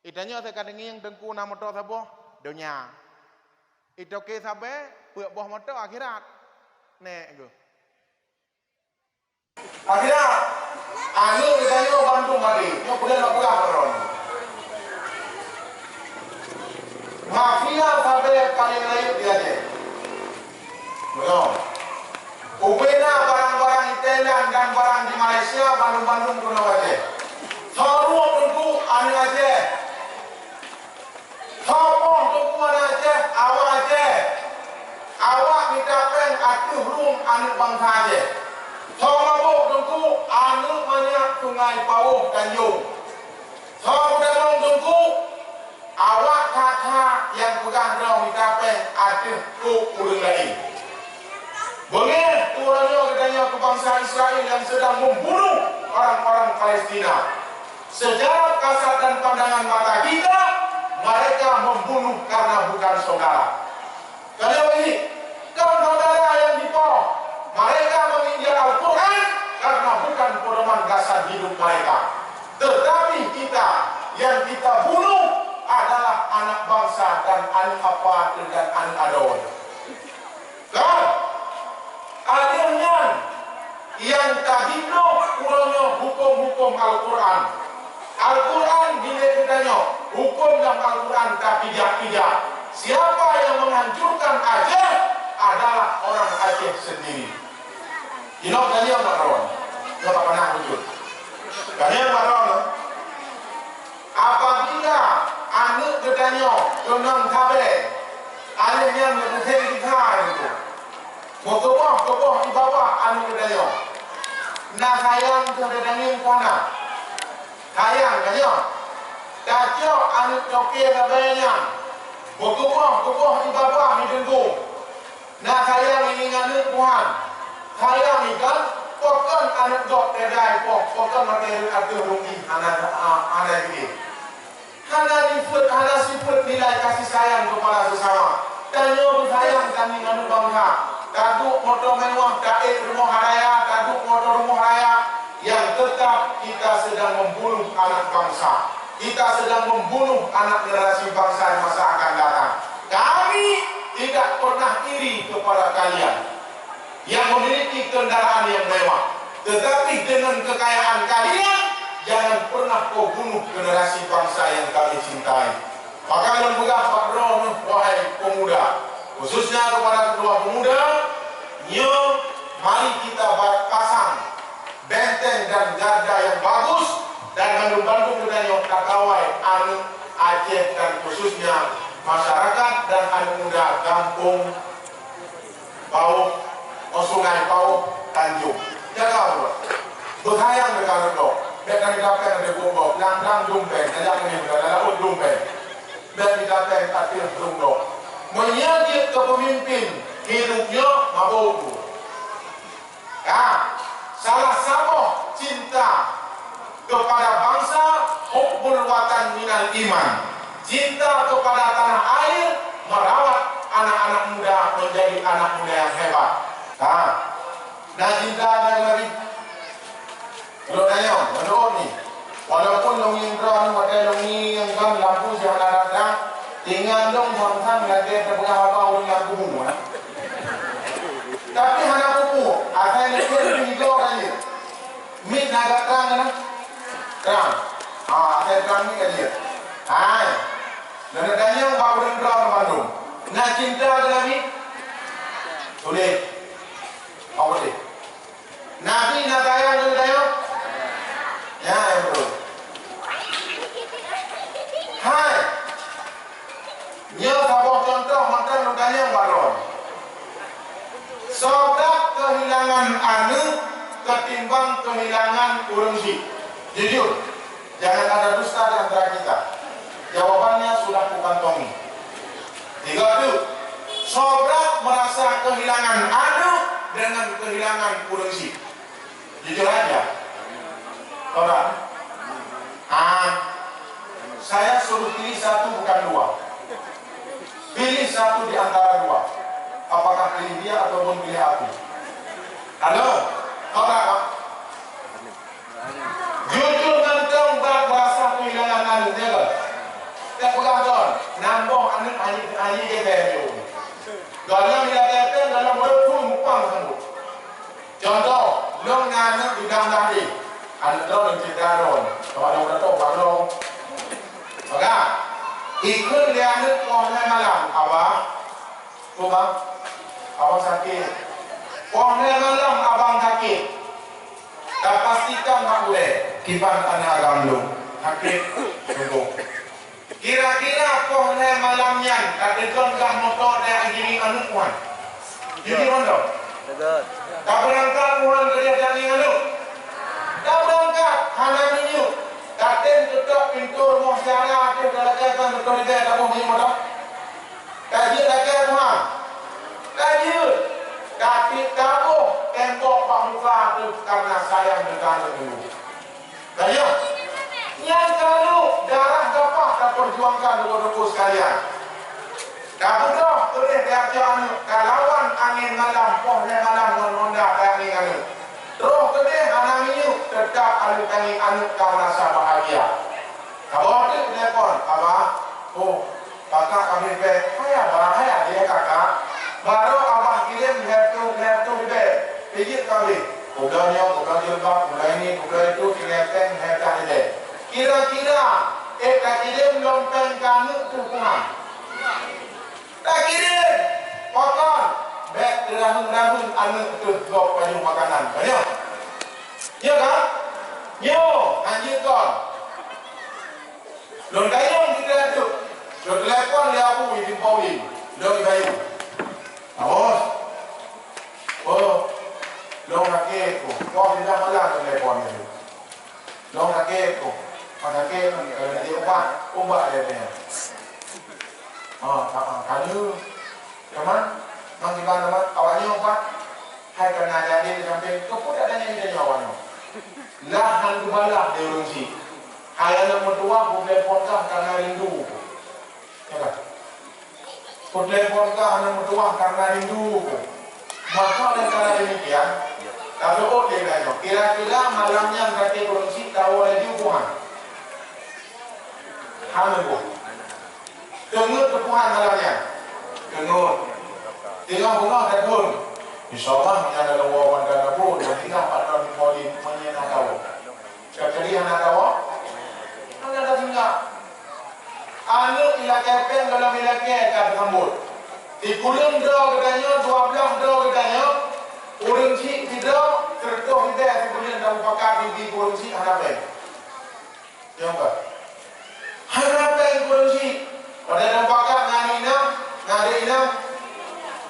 Itanya saya kadengi yang tengku na motor saboh dunia. Itu ke sabe puak buah motor akhirat. Nek go. Akhirat. Anu ditanya Bandung tadi. Nyo boleh nak pegah ron. Mafia sabe paling lain dia je. Belum. Ubena barang-barang Thailand dan barang di Malaysia Bandung-Bandung kuno aja. Semua tentu anu aja. kita peng atuh rum anu bangsa je. So mabuk dengku anu banyak sungai Pauh Tanjung. So mudamong dengku awak kakak yang pegang rau kita peng atuh ku urang lain. Bengih turunnya katanya ke bangsa Israel yang sedang membunuh orang-orang Palestina. Secara kasat dan pandangan mata kita, mereka membunuh karena bukan saudara. Karena ini, kawan saudara yang dipoh, mereka menginjak Al-Quran karena bukan pedoman dasar hidup mereka. Tetapi kita, yang kita bunuh adalah anak bangsa dan anak apa dan anak adon. Kan? Akhirnya, yang tadi itu kurangnya hukum-hukum Al-Quran. Al-Quran dinilai hukum dalam Al-Quran tak pijak-pijak. Siapa yang menghancurkan Aceh adalah orang Aceh sendiri. Kalian maron, nggak pernah wujud. Kalian maron. Apabila anak katanya kenang kabe, anaknya menghentikan kita itu. Mau keboh di bawah anak katanya. Nah sayang kedatangin kuana. Sayang katanya. Kacau anak cokir kabenya. Berkubuh di bawah ni tunggu. Nah sayang ini anak Tuhan. Sayang ni kan pokon anak dok tedai pokon materi atur rungi anak ini. Hana sifat nilai kasih sayang kepada sesama. Tanya bersayang kami anak bangsa. Kaduk motor mewah, daik rumah raya, kaduk motor rumah raya. Yang tetap kita sedang membunuh anak bangsa. Kita sedang membunuh anak generasi bangsa di masa akan datang. Kami tidak pernah iri kepada kalian yang memiliki kendaraan yang mewah. Tetapi dengan kekayaan kalian, jangan pernah kau bunuh generasi bangsa yang kami cintai. Maka yang Pak Bro, wahai pemuda, khususnya kepada kedua pemuda, mari kita pasang benteng dan garda yang bagus dan Bandung-Bandung dengan yang kakawai anu Aceh dan khususnya masyarakat dan anak muda kampung Pauh, Sungai Pauh Tanjung. Jaga bro, berhayang dengan itu. Mereka dikatakan ada gombo, langgang dumpeng, ajak ini berada laut dumpeng. Dan dikatakan takdir dumdo. Menyajib kepemimpin hidupnya mabuk. Salah satu cinta kepada bangsa, hubbul watan minal iman. Cinta kepada tanah air, merawat anak-anak muda menjadi anak muda yang hebat. Nah cinta ada lagi. Kalau tanya, menurut ni, walaupun longing drone, wadah longing yang kan lampu jangan ada, tinggal dong bangsa lagi terpegang apa orang yang kubu. Tapi hanya kubu, ada yang lebih hijau kan? Mid agak terang kan? Terang. Ada terang ni kan dia. Hai. Dan adanya yang bawa drone Bandung. Nah cinta ada lagi? Boleh. Apa boleh? Nabi nak tayang tu tayang? Ya, betul. Hai. Nya sabah contoh makan lukanya yang baron. Sodak kehilangan anu ketimbang kehilangan urungsi. Jujur, jangan ada dusta di antara kita. Jawabannya sudah kukantongi. 3 itu, sodak merasa kehilangan anu dengan kehilangan urungsi. Jujur aja. Saudara, saya suruh pilih satu bukan 2. Pilih satu di antara 2. Apakah pilih dia ataupun pilih aku? Halo, saudara. Jujur ngantong bahasa kehilangan anu dia. Tak pegang ton. Nambah anu ayi ke dalam dilakukan dalam berpuluh mukang sambut. Contoh, long ngana di dalam tadi. Anak lo yang cerita ron, kalau ada orang tahu baru, maka ikut dia anak pohonnya malam, abang sakit, pohonnya malam abang sakit, tak pastikan tak boleh, kipan anak agam sakit, tunggu. Kira-kira pohonnya malamnya, kata tuan gak motor dia gini anukuan, Jadi mana? Tak berangkat mohon kerja dan inganu. Tak berangkat hana minyu. Katen tutup pintu rumah siara tu kalau kata betul dia tak mau minum dah. Kaji lagi Tuhan. Kaji. Tapi kamu tembok bangsa tu karena sayang dengan dulu. Kaji. Yang kalau darah dapat tak perjuangkan dulu sekalian. Kamu dah boleh diajar kalawan angin malam, pohnya malam menunda kami kami. Roh kedeh anak ini tetap alu kami anu kau rasa bahagia. Kamu tu telepon, abah, oh, kakak kami be, bahaya dia kakak. Baru abah kirim laptop be, pijit kami. Udahnya, udah jilbab, udah ini, udah itu, kirim hebat ini. Kira-kira, tak kirim lompeng kami tu Tuhan. Tak kirim, potong, beg rahung-rahung anu tu blok baju makanan, banyak. Ya kan? Yo, anjir kon. Lon kayong kita tu. Lon telepon dia aku di Pauli. Lon kayu. Awas. Oh. Lon nakek ko. Kau tidak malah telepon dia. Lon nakek ko. Nakek kalau dia ubah dia. Kayu. Teman, mang gimana teman? Awalnya apa? Hai kena jadi sampai kau pun adanya di awalnya. Lahan kebalak dia urunsi. Hai anak mertua ku teleponkah karena rindu. Ya kan? Ku teleponkah anak mertua karena rindu. Maka oleh karena demikian, kalau dia nanya, kira-kira malamnya kaki urunsi tahu oleh diukuhan. Hamil bu. Kengut kepuhan malamnya. Kengut. Tengok bunga datun. InsyaAllah yang ada lawan dan abu dan tinggal pada Poli menyenang tahu. Sekali anak tahu, anda dah tinggal. Anu ila kepen dalam ila kekan sambut. Di kulung draw katanya, 12 draw katanya. Urung si tidak tertuh tidak kemudian dalam pakar di urung si harapan. Ya enggak? Harapan urung si. Pada dalam pakar ngari inam.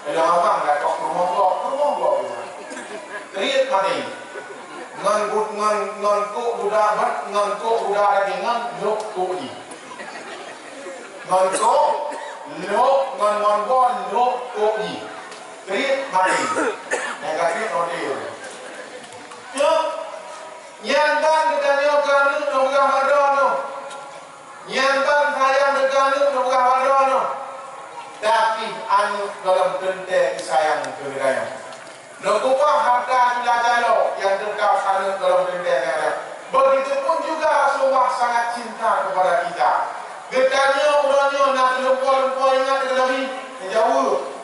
Kalau abang dah kau rumah blok. Kriat mati. Ngan budak lagi ngan lok koi. Ngan bon lok koi. Kriat mati. Negatif order. Ya, yang kan kita ni orang ni orang madon. Yang kan saya berkanu orang madon. Tapi anu dalam tentang sayang kepada Nukupah harta sudah jalo yang dekat anu dalam tentang saya. Begitupun juga Rasulullah sangat cinta kepada kita. Getanya orangnya nak lupa ingat ke lebih jauh.